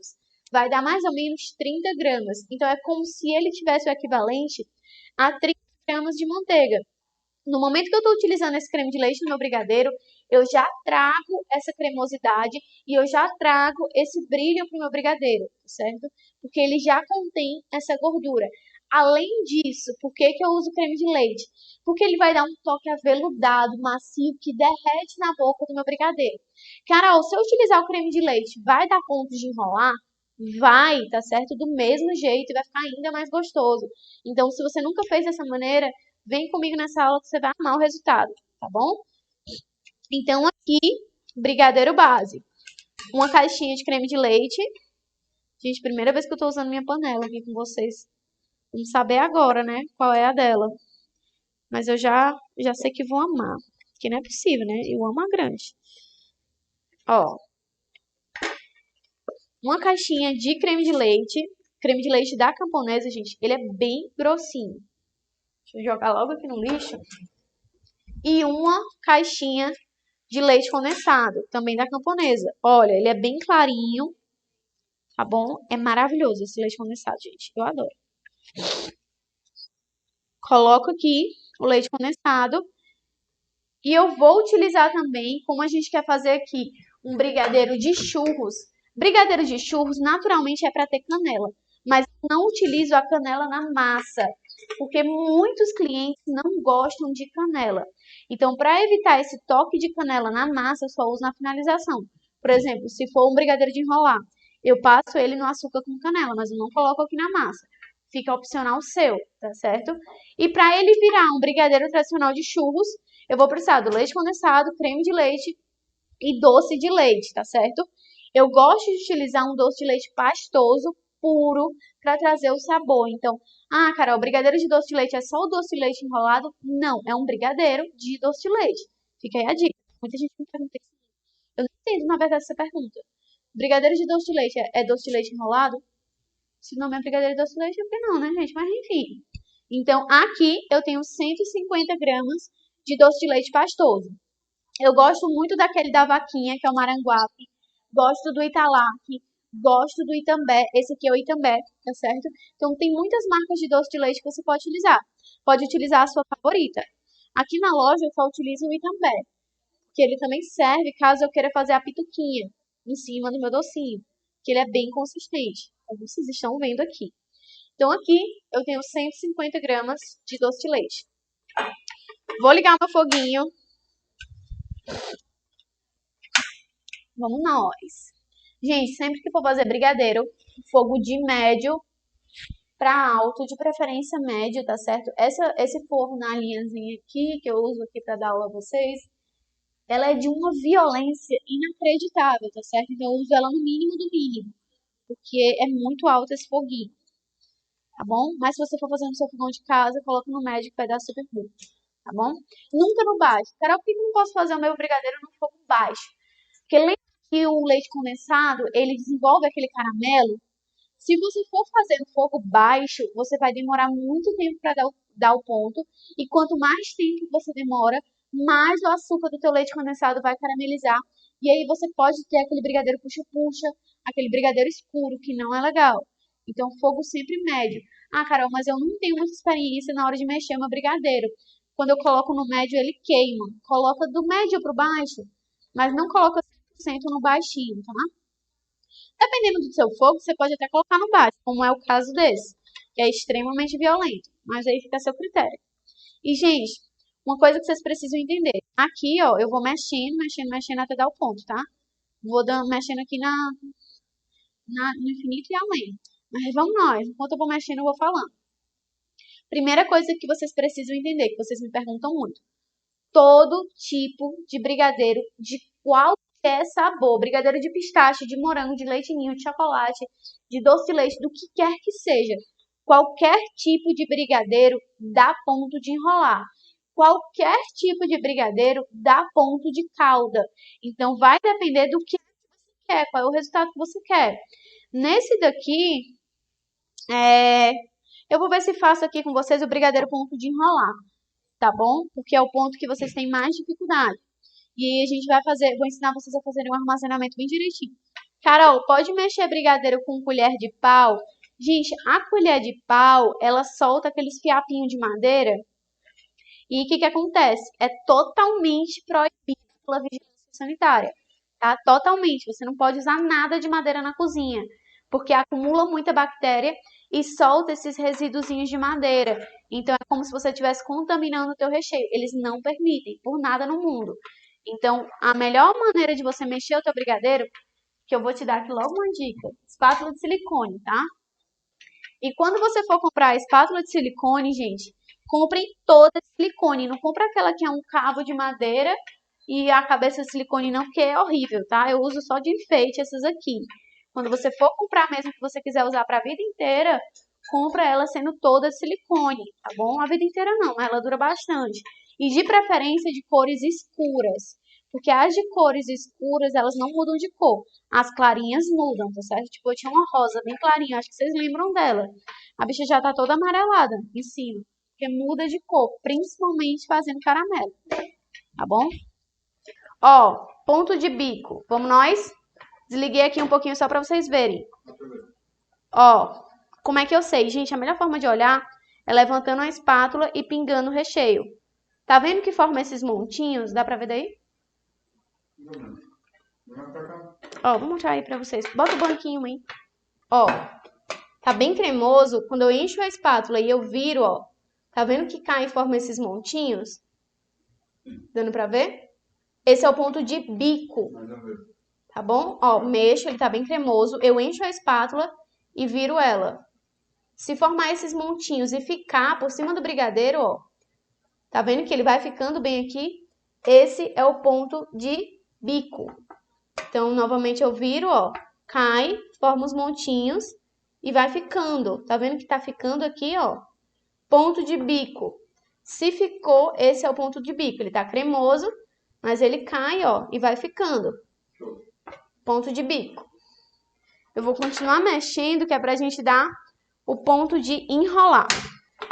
vai dar mais ou menos 30 gramas. Então, é como se ele tivesse o equivalente a 30 gramas de manteiga. No momento que eu estou utilizando esse creme de leite no meu brigadeiro, eu já trago essa cremosidade e eu já trago esse brilho para o meu brigadeiro, certo? Porque ele já contém essa gordura. Além disso, por que eu uso creme de leite? Porque ele vai dar um toque aveludado, macio, que derrete na boca do meu brigadeiro. Carol, se eu utilizar o creme de leite, vai dar ponto de enrolar? Vai, tá certo? Do mesmo jeito e vai ficar ainda mais gostoso. Então, se você nunca fez dessa maneira, vem comigo nessa aula que você vai amar o resultado, tá bom? Então, aqui, brigadeiro base. Uma caixinha de creme de leite. Gente, primeira vez que eu tô usando minha panela aqui com vocês. Vamos saber agora, né? Qual é a dela. Mas eu já sei que vou amar. Porque não é possível, né? Eu amo a grande. Ó. Uma caixinha de creme de leite. Creme de leite da Camponesa, gente. Ele é bem grossinho. Deixa eu jogar logo aqui no lixo. E uma caixinha de leite condensado. Também da Camponesa. Olha, ele é bem clarinho. Tá bom? É maravilhoso esse leite condensado, gente. Eu adoro. Coloco aqui o leite condensado. E eu vou utilizar também, como a gente quer fazer aqui, um brigadeiro de churros. Brigadeiro de churros, naturalmente, é para ter canela. Mas não utilizo a canela na massa, porque muitos clientes não gostam de canela. Então, para evitar esse toque de canela na massa, eu só uso na finalização. Por exemplo, se for um brigadeiro de enrolar, eu passo ele no açúcar com canela, mas eu não coloco aqui na massa. fica opcional seu, tá certo? E para ele virar um brigadeiro tradicional de churros, eu vou precisar do leite condensado, creme de leite e doce de leite, tá certo? Eu gosto de utilizar um doce de leite pastoso, puro, para trazer o sabor. Então, Carol, brigadeiro de doce de leite é só o doce de leite enrolado? Não, é um brigadeiro de doce de leite. Fica aí a dica. Muita gente me pergunta isso. Eu não entendo, na verdade, essa pergunta. Brigadeiro de doce de leite é doce de leite enrolado? Se o nome é brigadeiro de doce de leite, é porque não, né, gente? Mas enfim. Então, aqui eu tenho 150 gramas de doce de leite pastoso. Eu gosto muito daquele da vaquinha, que é o Maranguape. Gosto do Italac. Gosto do Itambé. Esse aqui é o Itambé, tá certo? Então, tem muitas marcas de doce de leite que você pode utilizar. Pode utilizar a sua favorita. Aqui na loja eu só utilizo o Itambé, que ele também serve caso eu queira fazer a pituquinha em cima do meu docinho, que ele é bem consistente, como vocês estão vendo aqui. Então, aqui eu tenho 150 gramas de doce de leite. Vou ligar o meu foguinho. Vamos nós. Gente, sempre que for fazer brigadeiro, fogo de médio para alto, de preferência médio, tá certo? Esse forno na linhazinha aqui, que eu uso aqui para dar aula a vocês, ela é de uma violência inacreditável, tá certo? Então eu uso ela no mínimo do mínimo, porque é muito alto esse foguinho, tá bom? Mas se você for fazer no seu fogão de casa, coloca no médio que vai dar super bom, tá bom? Nunca no baixo. Carol, por que eu não posso fazer o meu brigadeiro no fogo baixo? Porque lembra que o leite condensado, ele desenvolve aquele caramelo? Se você for fazer no fogo baixo, você vai demorar muito tempo para dar o ponto. E quanto mais tempo você demora, mais o açúcar do teu leite condensado vai caramelizar. E aí você pode ter aquele brigadeiro puxa-puxa, aquele brigadeiro escuro, que não é legal. Então, fogo sempre médio. Carol, mas eu não tenho muita experiência na hora de mexer meu brigadeiro. Quando eu coloco no médio, ele queima. Coloca do médio para o baixo, mas não coloca 100% no baixinho, tá? Dependendo do seu fogo, você pode até colocar no baixo, como é o caso desse, que é extremamente violento. Mas aí fica a seu critério. E, gente, uma coisa que vocês precisam entender. Aqui, ó, eu vou mexendo até dar o ponto, tá? Vou mexendo aqui no infinito e além. Mas vamos nós. Enquanto eu vou mexendo, eu vou falando. Primeira coisa que vocês precisam entender, que vocês me perguntam muito. Todo tipo de brigadeiro, de qualquer sabor, brigadeiro de pistache, de morango, de leite ninho, de chocolate, de doce de leite, do que quer que seja. Qualquer tipo de brigadeiro dá ponto de enrolar. Qualquer tipo de brigadeiro dá ponto de calda. Então, vai depender do que você quer, qual é o resultado que você quer. Nesse daqui, eu vou ver se faço aqui com vocês o brigadeiro ponto de enrolar, tá bom? Porque é o ponto que vocês têm mais dificuldade. E a gente vou ensinar vocês a fazerem um armazenamento bem direitinho. Carol, pode mexer brigadeiro com colher de pau? Gente, a colher de pau, ela solta aqueles fiapinhos de madeira. E o que acontece? É totalmente proibido pela vigilância sanitária. Tá? Totalmente. Você não pode usar nada de madeira na cozinha, porque acumula muita bactéria e solta esses resíduozinhos de madeira. Então, é como se você estivesse contaminando o teu recheio. Eles não permitem, por nada no mundo. Então, a melhor maneira de você mexer o teu brigadeiro, que eu vou te dar aqui logo uma dica, espátula de silicone, tá? E quando você for comprar a espátula de silicone, gente, comprem toda de silicone. Não compra aquela que é um cabo de madeira e a cabeça de silicone não, porque é horrível, tá? Eu uso só de enfeite essas aqui. Quando você for comprar mesmo que você quiser usar para a vida inteira, compra ela sendo toda de silicone, tá bom? A vida inteira não, mas ela dura bastante. E de preferência de cores escuras, porque as de cores escuras, elas não mudam de cor. As clarinhas mudam, tá certo? Tipo, eu tinha uma rosa bem clarinha, acho que vocês lembram dela. A bicha já tá toda amarelada em cima, porque muda de cor, principalmente fazendo caramelo, tá bom? Ó, ponto de bico. Vamos nós? Desliguei aqui um pouquinho só pra vocês verem. Ó, como é que eu sei? Gente, a melhor forma de olhar é levantando a espátula e pingando o recheio. Tá vendo que forma esses montinhos? Dá pra ver daí? Ó, vou mostrar aí pra vocês. Bota o banquinho aí. Ó, tá bem cremoso. Quando eu encho a espátula e eu viro, ó. Tá vendo que cai e forma esses montinhos? Dando pra ver? Esse é o ponto de bico. Tá bom? Ó, mexo, ele tá bem cremoso. Eu encho a espátula e viro ela. Se formar esses montinhos e ficar por cima do brigadeiro, ó, tá vendo que ele vai ficando bem aqui? Esse é o ponto de bico. Então, novamente eu viro, ó, cai, forma os montinhos e vai ficando. Tá vendo que tá ficando aqui, ó? Ponto de bico. Se ficou, esse é o ponto de bico. Ele tá cremoso, mas ele cai, ó, e vai ficando. Ponto de bico. Eu vou continuar mexendo, que é pra gente dar o ponto de enrolar.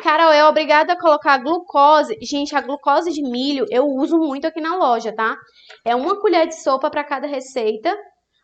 Carol, é obrigada a colocar glucose. Gente, a glucose de milho eu uso muito aqui na loja, tá? É 1 colher de sopa para cada receita.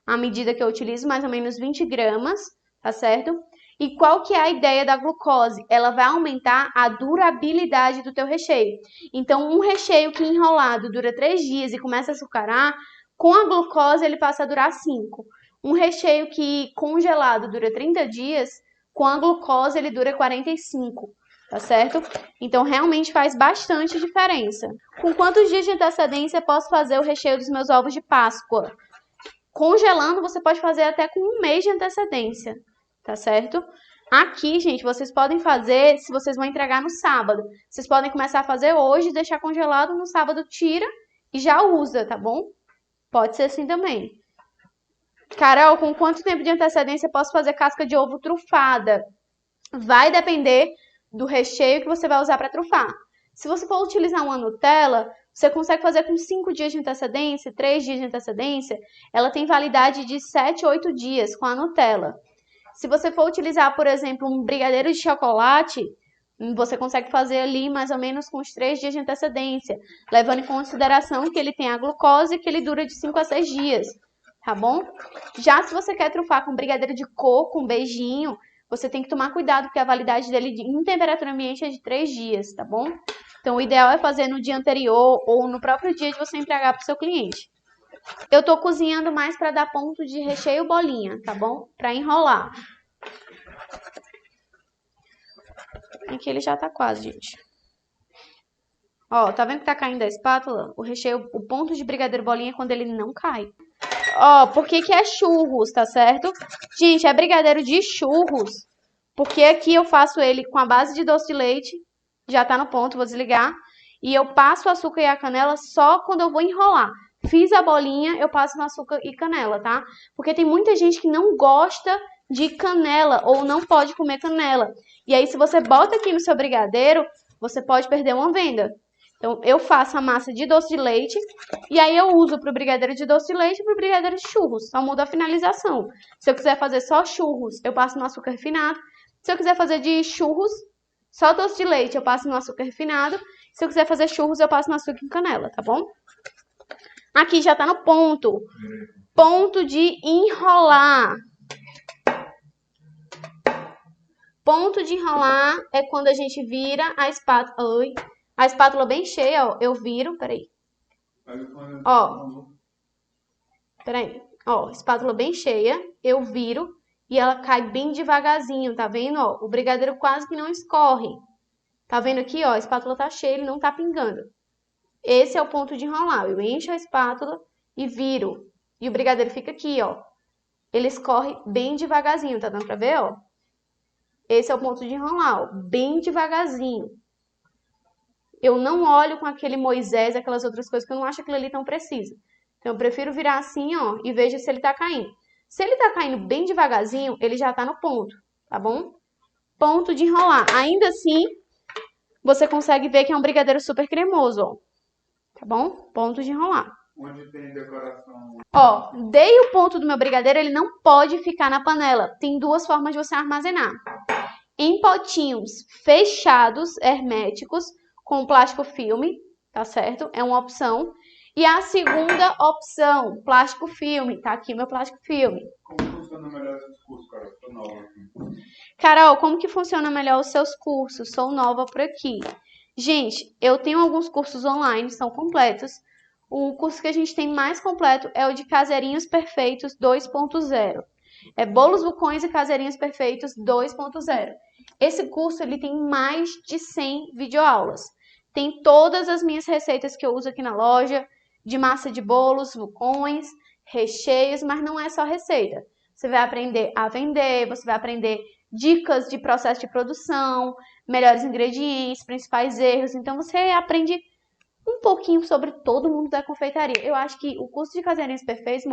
A medida que eu utilizo, mais ou menos 20 gramas, tá certo? E qual que é a ideia da glucose? Ela vai aumentar a durabilidade do teu recheio. Então, um recheio que enrolado dura 3 dias e começa a açucarar, com a glucose ele passa a durar 5. Um recheio que congelado dura 30 dias, com a glucose ele dura 45. Tá certo? Então, realmente faz bastante diferença. Com quantos dias de antecedência posso fazer o recheio dos meus ovos de Páscoa? Congelando, você pode fazer até com 1 mês de antecedência, tá certo? Aqui, gente, vocês podem fazer se vocês vão entregar no sábado. Vocês podem começar a fazer hoje, deixar congelado, no sábado tira e já usa, tá bom? Pode ser assim também. Carol, com quanto tempo de antecedência posso fazer casca de ovo trufada? Vai depender do recheio que você vai usar para trufar. Se você for utilizar uma Nutella, você consegue fazer com 5 dias de antecedência, 3 dias de antecedência. Ela tem validade de 7, 8 dias com a Nutella. Se você for utilizar, por exemplo, um brigadeiro de chocolate, você consegue fazer ali mais ou menos com uns 3 dias de antecedência, levando em consideração que ele tem a glucose e que ele dura de 5 a 6 dias, tá bom? Já se você quer trufar com brigadeiro de coco, um beijinho, você tem que tomar cuidado, porque a validade dele em temperatura ambiente é de 3 dias, tá bom? Então, o ideal é fazer no dia anterior ou no próprio dia de você entregar para o seu cliente. Eu tô cozinhando mais para dar ponto de recheio bolinha, tá bom? Para enrolar. Aqui ele já tá quase, gente. Ó, tá vendo que tá caindo a espátula? O recheio, o ponto de brigadeiro bolinha é quando ele não cai. Ó, por que que é churros, tá certo? Gente, é brigadeiro de churros, porque aqui eu faço ele com a base de doce de leite, já tá no ponto, vou desligar, e eu passo o açúcar e a canela só quando eu vou enrolar. Fiz a bolinha, eu passo no açúcar e canela, tá? Porque tem muita gente que não gosta de canela ou não pode comer canela. E aí, se você bota aqui no seu brigadeiro, você pode perder uma venda. Então, eu faço a massa de doce de leite e aí eu uso para o brigadeiro de doce de leite e para o brigadeiro de churros. Só muda a finalização. Se eu quiser fazer só churros, eu passo no açúcar refinado. Se eu quiser fazer de churros, só doce de leite, eu passo no açúcar refinado. Se eu quiser fazer churros, eu passo no açúcar e canela, tá bom? Aqui já tá no ponto. Ponto de enrolar. Ponto de enrolar é quando a gente vira a espátula. Oi. A espátula bem cheia, ó. Eu viro, peraí. Ó. Peraí. Ó, espátula bem cheia. Eu viro e ela cai bem devagarzinho, tá vendo? Ó, o brigadeiro quase que não escorre. Tá vendo aqui, ó? A espátula tá cheia, ele não tá pingando. Esse é o ponto de enrolar. Eu encho a espátula e viro. E o brigadeiro fica aqui, ó. Ele escorre bem devagarzinho, tá dando pra ver, ó? Esse é o ponto de enrolar, ó. Bem devagarzinho. Eu não olho com aquele Moisés, aquelas outras coisas, que eu não acho aquilo ali tão preciso. Então, eu prefiro virar assim, ó, e vejo se ele tá caindo. Se ele tá caindo bem devagarzinho, ele já tá no ponto, tá bom? Ponto de enrolar. Ainda assim, você consegue ver que é um brigadeiro super cremoso, ó. Tá bom? Ponto de enrolar. Onde tem decoração. Ó, dei o ponto do meu brigadeiro, ele não pode ficar na panela. Tem 2 formas de você armazenar. Em potinhos fechados, herméticos, com plástico filme, tá certo? É uma opção. E a segunda opção, plástico filme. Tá aqui meu plástico filme. Como funciona melhor esses cursos, cara? Tô nova aqui. Carol, como que funciona melhor os seus cursos? Sou nova por aqui. Gente, eu tenho alguns cursos online, são completos. O curso que a gente tem mais completo é o de Caseirinhos Perfeitos 2.0. É Bolos, Vulcões e Caseirinhos Perfeitos 2.0. Esse curso ele tem mais de 100 videoaulas. Tem todas as minhas receitas que eu uso aqui na loja, de massa de bolos, vulcões, recheios, mas não é só receita. Você vai aprender a vender, você vai aprender dicas de processo de produção, melhores ingredientes, principais erros. Então você aprende um pouquinho sobre todo mundo da confeitaria. Eu acho que o curso de Caseirinhos Perfeitos,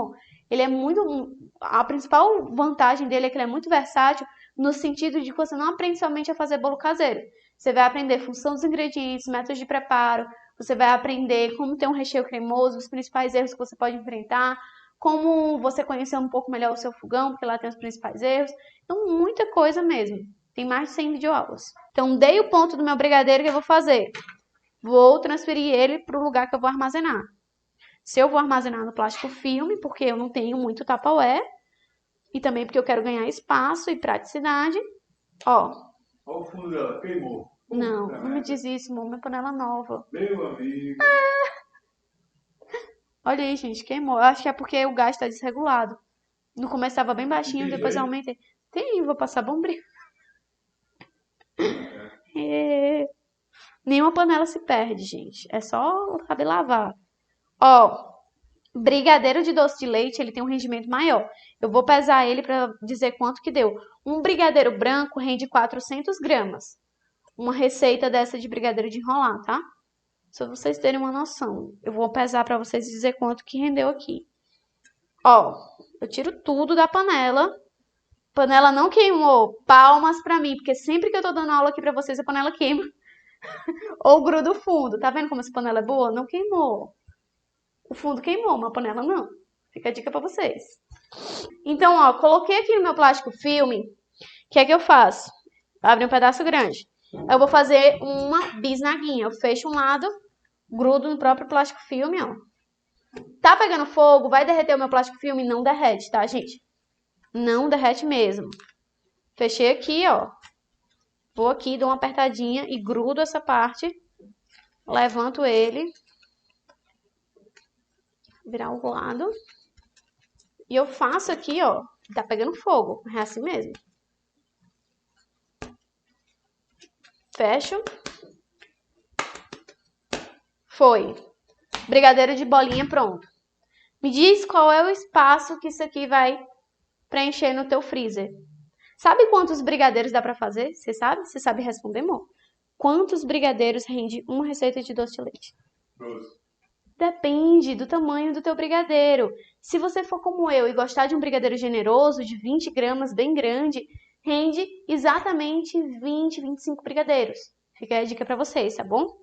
ele é muito... A principal vantagem dele é que ele é muito versátil no sentido de que você não aprende somente a fazer bolo caseiro. Você vai aprender função dos ingredientes, métodos de preparo, você vai aprender como ter um recheio cremoso, os principais erros que você pode enfrentar, como você conhecer um pouco melhor o seu fogão, porque lá tem os principais erros. Então, muita coisa mesmo. Tem mais de 100 videoaulas. Então, dei o ponto do meu brigadeiro que eu vou fazer. Vou transferir ele para o lugar que eu vou armazenar. Se eu vou armazenar no plástico filme, porque eu não tenho muito Tupperware, e também porque eu quero ganhar espaço e praticidade. Ó. Olha o fundo dela, queimou. Não me diz isso, amor. Minha panela nova. Meu amigo. Olha aí, gente, queimou. Eu acho que é porque o gás está desregulado. No começo estava bem baixinho, depois eu aumentei. Tem, vou passar bombril. Nenhuma panela se perde, gente. É só saber lavar. Ó, brigadeiro de doce de leite, ele tem um rendimento maior. Eu vou pesar ele para dizer quanto que deu. Um brigadeiro branco rende 400 gramas. Uma receita dessa de brigadeiro de enrolar, tá? Só pra vocês terem uma noção. Eu vou pesar para vocês dizer quanto que rendeu aqui. Ó, eu tiro tudo da panela. Panela não queimou. Palmas pra mim, porque sempre que eu tô dando aula aqui pra vocês, a panela queima. Ou gruda o fundo. Tá vendo como essa panela é boa? Não queimou. O fundo queimou, mas a panela não. Fica a dica pra vocês. Então, ó, coloquei aqui no meu plástico filme. O que é que eu faço? Abre um pedaço grande. Eu vou fazer uma bisnaguinha. Eu fecho um lado, grudo no próprio plástico filme, ó. Tá pegando fogo, vai derreter o meu plástico filme? Não derrete, tá, gente? Não derrete mesmo. Fechei aqui, ó. Vou aqui, dou uma apertadinha e grudo essa parte. Levanto ele. Virar o lado. E eu faço aqui, ó. Tá pegando fogo. É assim mesmo. Fecho. Foi. Brigadeiro de bolinha pronto. Me diz qual é o espaço que isso aqui vai preencher no teu freezer. Sabe quantos brigadeiros dá pra fazer? Você sabe? Você sabe responder, amor? Quantos brigadeiros rende uma receita de doce de leite? 12. Depende do tamanho do teu brigadeiro. Se você for como eu e gostar de um brigadeiro generoso, de 20 gramas, bem grande, rende exatamente 20, 25 brigadeiros. Fica aí a dica pra vocês, tá bom?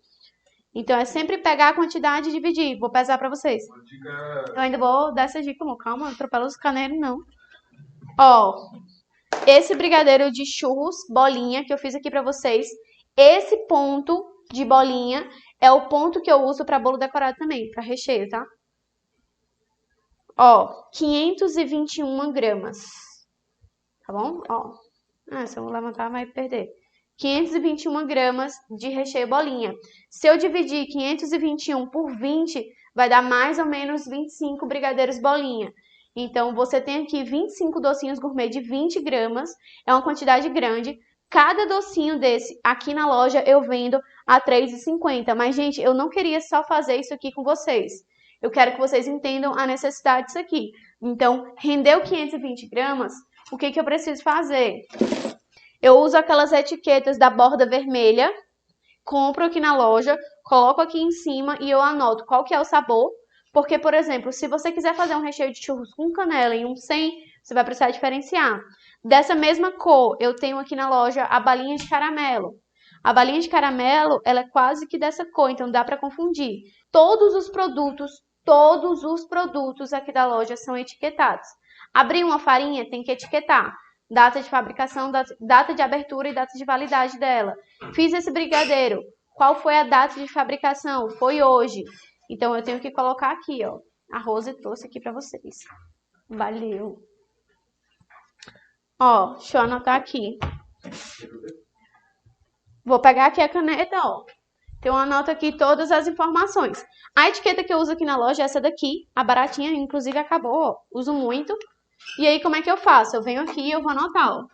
Então é sempre pegar a quantidade e dividir. Vou pesar pra vocês. Uma dica... Eu ainda vou dar essa dica, amor. Calma, não atropela os caneiros, não. Ó, esse brigadeiro de churros, bolinha, que eu fiz aqui pra vocês. Esse ponto de bolinha é o ponto que eu uso pra bolo decorado também, pra recheio, tá? Ó, 521 gramas. Tá bom? Ó. Se eu levantar, vai perder. 521 gramas de recheio bolinha. Se eu dividir 521 por 20, vai dar mais ou menos 25 brigadeiros bolinha. Então, você tem aqui 25 docinhos gourmet de 20 gramas. É uma quantidade grande. Cada docinho desse, aqui na loja, eu vendo a R$ 3,50. Mas, gente, eu não queria só fazer isso aqui com vocês. Eu quero que vocês entendam a necessidade disso aqui. Então, rendeu 520 gramas, o que eu preciso fazer? Eu uso aquelas etiquetas da borda vermelha, compro aqui na loja, coloco aqui em cima e eu anoto qual que é o sabor. Porque, por exemplo, se você quiser fazer um recheio de churros com canela e um sem, você vai precisar diferenciar. Dessa mesma cor, eu tenho aqui na loja a balinha de caramelo. A balinha de caramelo, ela é quase que dessa cor, então dá para confundir. Todos os produtos aqui da loja são etiquetados. Abrir uma farinha, tem que etiquetar. Data de fabricação, data de abertura e data de validade dela. Fiz esse brigadeiro. Qual foi a data de fabricação? Foi hoje. Então, eu tenho que colocar aqui, ó. A Rose trouxe aqui pra vocês. Valeu. Ó, deixa eu anotar aqui. Vou pegar aqui a caneta, ó. Então, eu anoto aqui todas as informações. A etiqueta que eu uso aqui na loja é essa daqui. A baratinha, inclusive, acabou, ó. Uso muito. E aí, como é que eu faço? Eu venho aqui e eu vou anotar, ó.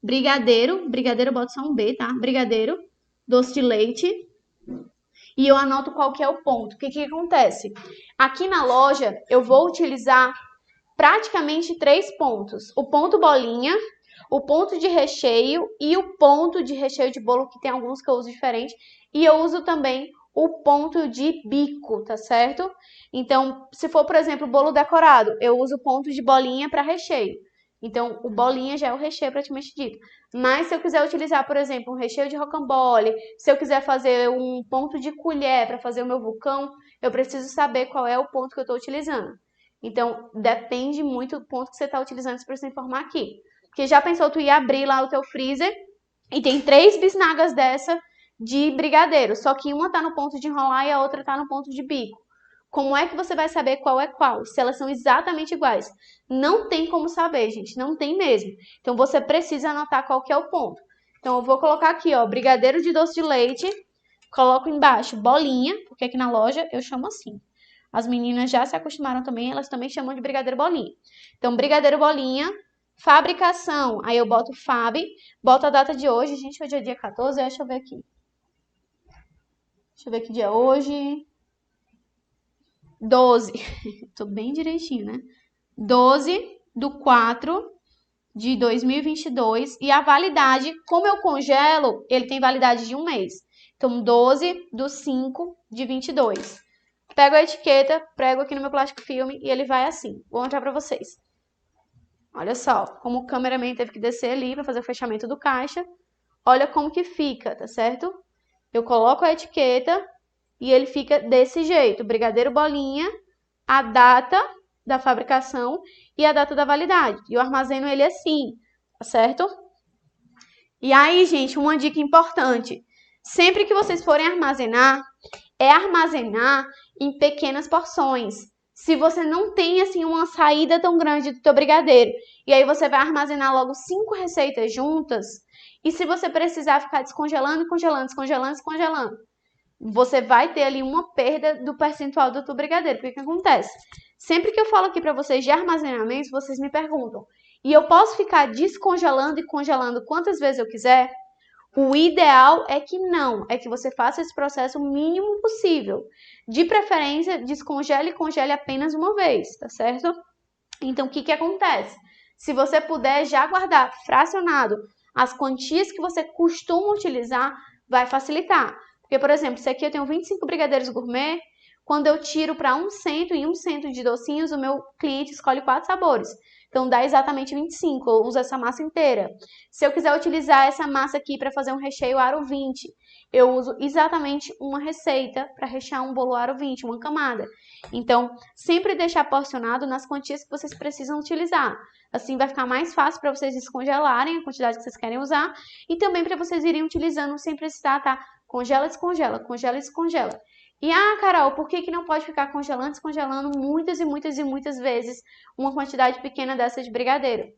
Brigadeiro, eu boto só um B, tá? Brigadeiro, doce de leite. E eu anoto qual que é o ponto. O que acontece? Aqui na loja, eu vou utilizar praticamente 3 pontos. O ponto bolinha, o ponto de recheio e o ponto de recheio de bolo, que tem alguns que eu uso diferente. E eu uso também o ponto de bico, tá certo? Então, se for, por exemplo, bolo decorado, eu uso ponto de bolinha para recheio. Então, o bolinha já é o recheio praticamente dito. Mas se eu quiser utilizar, por exemplo, um recheio de rocambole, se eu quiser fazer um ponto de colher para fazer o meu vulcão, eu preciso saber qual é o ponto que eu estou utilizando. Então, depende muito do ponto que você está utilizando, você precisa informar aqui. Porque já pensou tu ir abrir lá o teu freezer e tem 3 bisnagas dessa de brigadeiro, só que uma tá no ponto de enrolar e a outra tá no ponto de bico. Como é que você vai saber qual é qual? Se elas são exatamente iguais. Não tem como saber, gente. Não tem mesmo. Então, você precisa anotar qual que é o ponto. Então, eu vou colocar aqui, ó, brigadeiro de doce de leite. Coloco embaixo bolinha, porque aqui na loja eu chamo assim. As meninas já se acostumaram também, elas também chamam de brigadeiro bolinha. Então, brigadeiro bolinha, fabricação. Aí eu boto FAB, boto a data de hoje. Gente, hoje é dia 14, deixa eu ver aqui. Deixa eu ver que dia é hoje. 12. Tô bem direitinho, né? 12/4/2022. E a validade, como eu congelo, ele tem validade de 1 mês. Então, 12/5/22. Pego a etiqueta, prego aqui no meu plástico filme e ele vai assim. Vou mostrar pra vocês. Olha só, como o cameraman teve que descer ali pra fazer o fechamento do caixa. Olha como que fica, tá certo? Eu coloco a etiqueta e ele fica desse jeito. Brigadeiro bolinha, a data da fabricação e a data da validade. E eu armazeno ele assim, tá certo? E aí, gente, uma dica importante. Sempre que vocês forem armazenar, é armazenar em pequenas porções. Se você não tem, assim, uma saída tão grande do teu brigadeiro, e aí você vai armazenar logo 5 receitas juntas, e se você precisar ficar descongelando, congelando, descongelando, descongelando, você vai ter ali uma perda do percentual do teu brigadeiro. Porque o que acontece? Sempre que eu falo aqui para vocês de armazenamento, vocês me perguntam, e eu posso ficar descongelando e congelando quantas vezes eu quiser? O ideal é que não, é que você faça esse processo o mínimo possível. De preferência, descongele e congele apenas uma vez, tá certo? Então, o que acontece? Se você puder já guardar fracionado as quantias que você costuma utilizar, vai facilitar. Porque, por exemplo, se aqui eu tenho 25 brigadeiros gourmet, quando eu tiro para 1 cento e 1 cento de docinhos, o meu cliente escolhe 4 sabores. Então, dá exatamente 25, eu uso essa massa inteira. Se eu quiser utilizar essa massa aqui para fazer um recheio aro 20, eu uso exatamente uma receita para rechear um bolo aro 20, uma camada. Então, sempre deixar porcionado nas quantias que vocês precisam utilizar. Assim, vai ficar mais fácil para vocês descongelarem a quantidade que vocês querem usar e também para vocês irem utilizando sem precisar, tá? Congela, descongela, congela e descongela. E, Carol, por que não pode ficar congelando, descongelando muitas e muitas e muitas vezes uma quantidade pequena dessa de brigadeiro?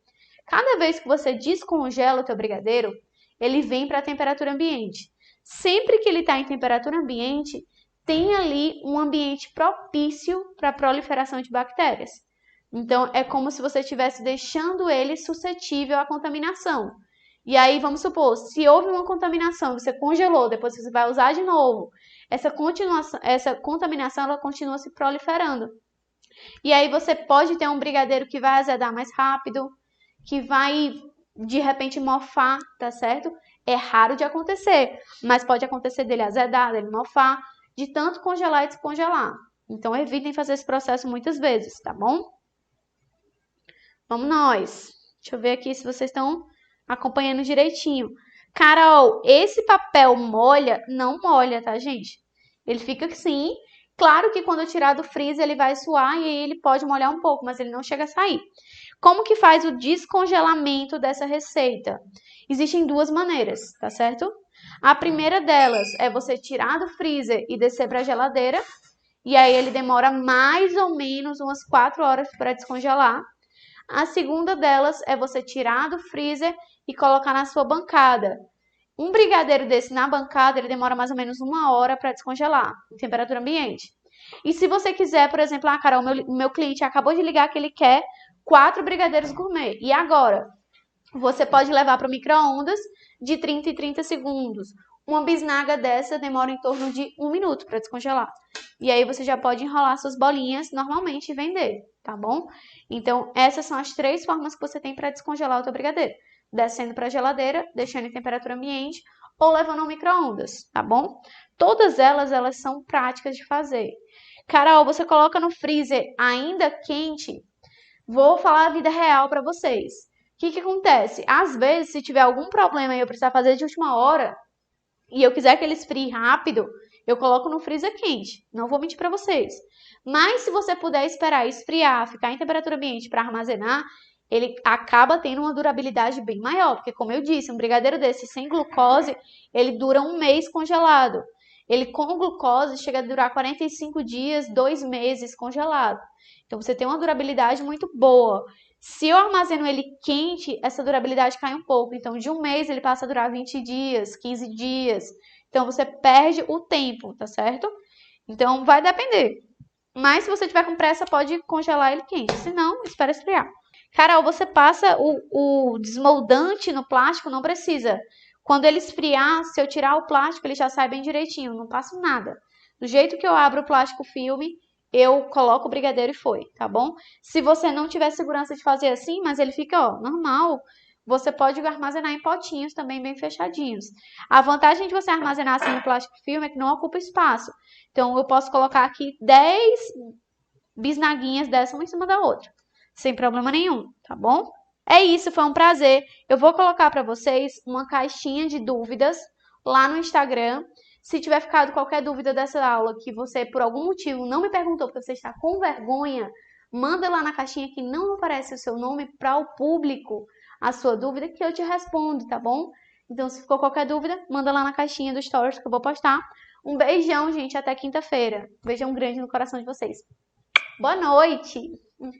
Cada vez que você descongela o teu brigadeiro, ele vem para a temperatura ambiente. Sempre que ele está em temperatura ambiente, tem ali um ambiente propício para a proliferação de bactérias. Então, é como se você estivesse deixando ele suscetível à contaminação. E aí, vamos supor, se houve uma contaminação, você congelou, depois você vai usar de novo, essa contaminação ela continua se proliferando. E aí você pode ter um brigadeiro que vai azedar mais rápido, que vai, de repente, mofar, tá certo? É raro de acontecer, mas pode acontecer dele azedar, dele mofar, de tanto congelar e descongelar. Então, evitem fazer esse processo muitas vezes, tá bom? Vamos nós. Deixa eu ver aqui se vocês estão acompanhando direitinho. Carol, esse papel molha? Não molha, tá, gente? Ele fica assim. Claro que quando eu tirar do freezer ele vai suar e aí ele pode molhar um pouco, mas ele não chega a sair. Como que faz o descongelamento dessa receita? Existem 2 maneiras, tá certo? A primeira delas é você tirar do freezer e descer para a geladeira. E aí ele demora mais ou menos umas 4 horas para descongelar. A segunda delas é você tirar do freezer e colocar na sua bancada. Um brigadeiro desse na bancada, ele demora mais ou menos 1 hora para descongelar, em temperatura ambiente. E se você quiser, por exemplo, Carol, meu cliente acabou de ligar que ele quer 4 brigadeiros gourmet. E agora? Você pode levar para o micro-ondas de 30 em 30 segundos. Uma bisnaga dessa demora em torno de 1 minuto para descongelar. E aí você já pode enrolar suas bolinhas normalmente e vender, tá bom? Então, essas são as 3 formas que você tem para descongelar o teu brigadeiro. descendo para a geladeira, deixando em temperatura ambiente, ou levando ao micro-ondas, tá bom? Todas elas são práticas de fazer. Carol, você coloca no freezer ainda quente? Vou falar a vida real para vocês. O que acontece? Às vezes, se tiver algum problema e eu precisar fazer de última hora, e eu quiser que ele esfrie rápido, eu coloco no freezer quente. Não vou mentir para vocês. Mas se você puder esperar esfriar, ficar em temperatura ambiente para armazenar, ele acaba tendo uma durabilidade bem maior. Porque, como eu disse, um brigadeiro desse sem glucose, ele dura 1 mês congelado. Ele com glucose chega a durar 45 dias, 2 meses congelado. Então, você tem uma durabilidade muito boa. Se eu armazeno ele quente, essa durabilidade cai um pouco. Então, de 1 mês, ele passa a durar 20 dias, 15 dias. Então, você perde o tempo, tá certo? Então, vai depender. Mas, se você tiver com pressa, pode congelar ele quente. Se não, espera esfriar. Carol, você passa o desmoldante no plástico? Não precisa. Quando ele esfriar, se eu tirar o plástico, ele já sai bem direitinho. Não passo nada. Do jeito que eu abro o plástico filme, eu coloco o brigadeiro e foi, tá bom? Se você não tiver segurança de fazer assim, mas ele fica, ó, normal, você pode armazenar em potinhos também bem fechadinhos. A vantagem de você armazenar assim no plástico filme é que não ocupa espaço. Então, eu posso colocar aqui 10 bisnaguinhas dessa uma em cima da outra, sem problema nenhum, tá bom? É isso, foi um prazer. Eu vou colocar para vocês uma caixinha de dúvidas lá no Instagram. Se tiver ficado qualquer dúvida dessa aula que você, por algum motivo, não me perguntou porque você está com vergonha, manda lá na caixinha que não aparece o seu nome para o público a sua dúvida que eu te respondo, tá bom? Então, se ficou qualquer dúvida, manda lá na caixinha do Stories que eu vou postar. Um beijão, gente, até quinta-feira. Beijão grande no coração de vocês. Boa noite!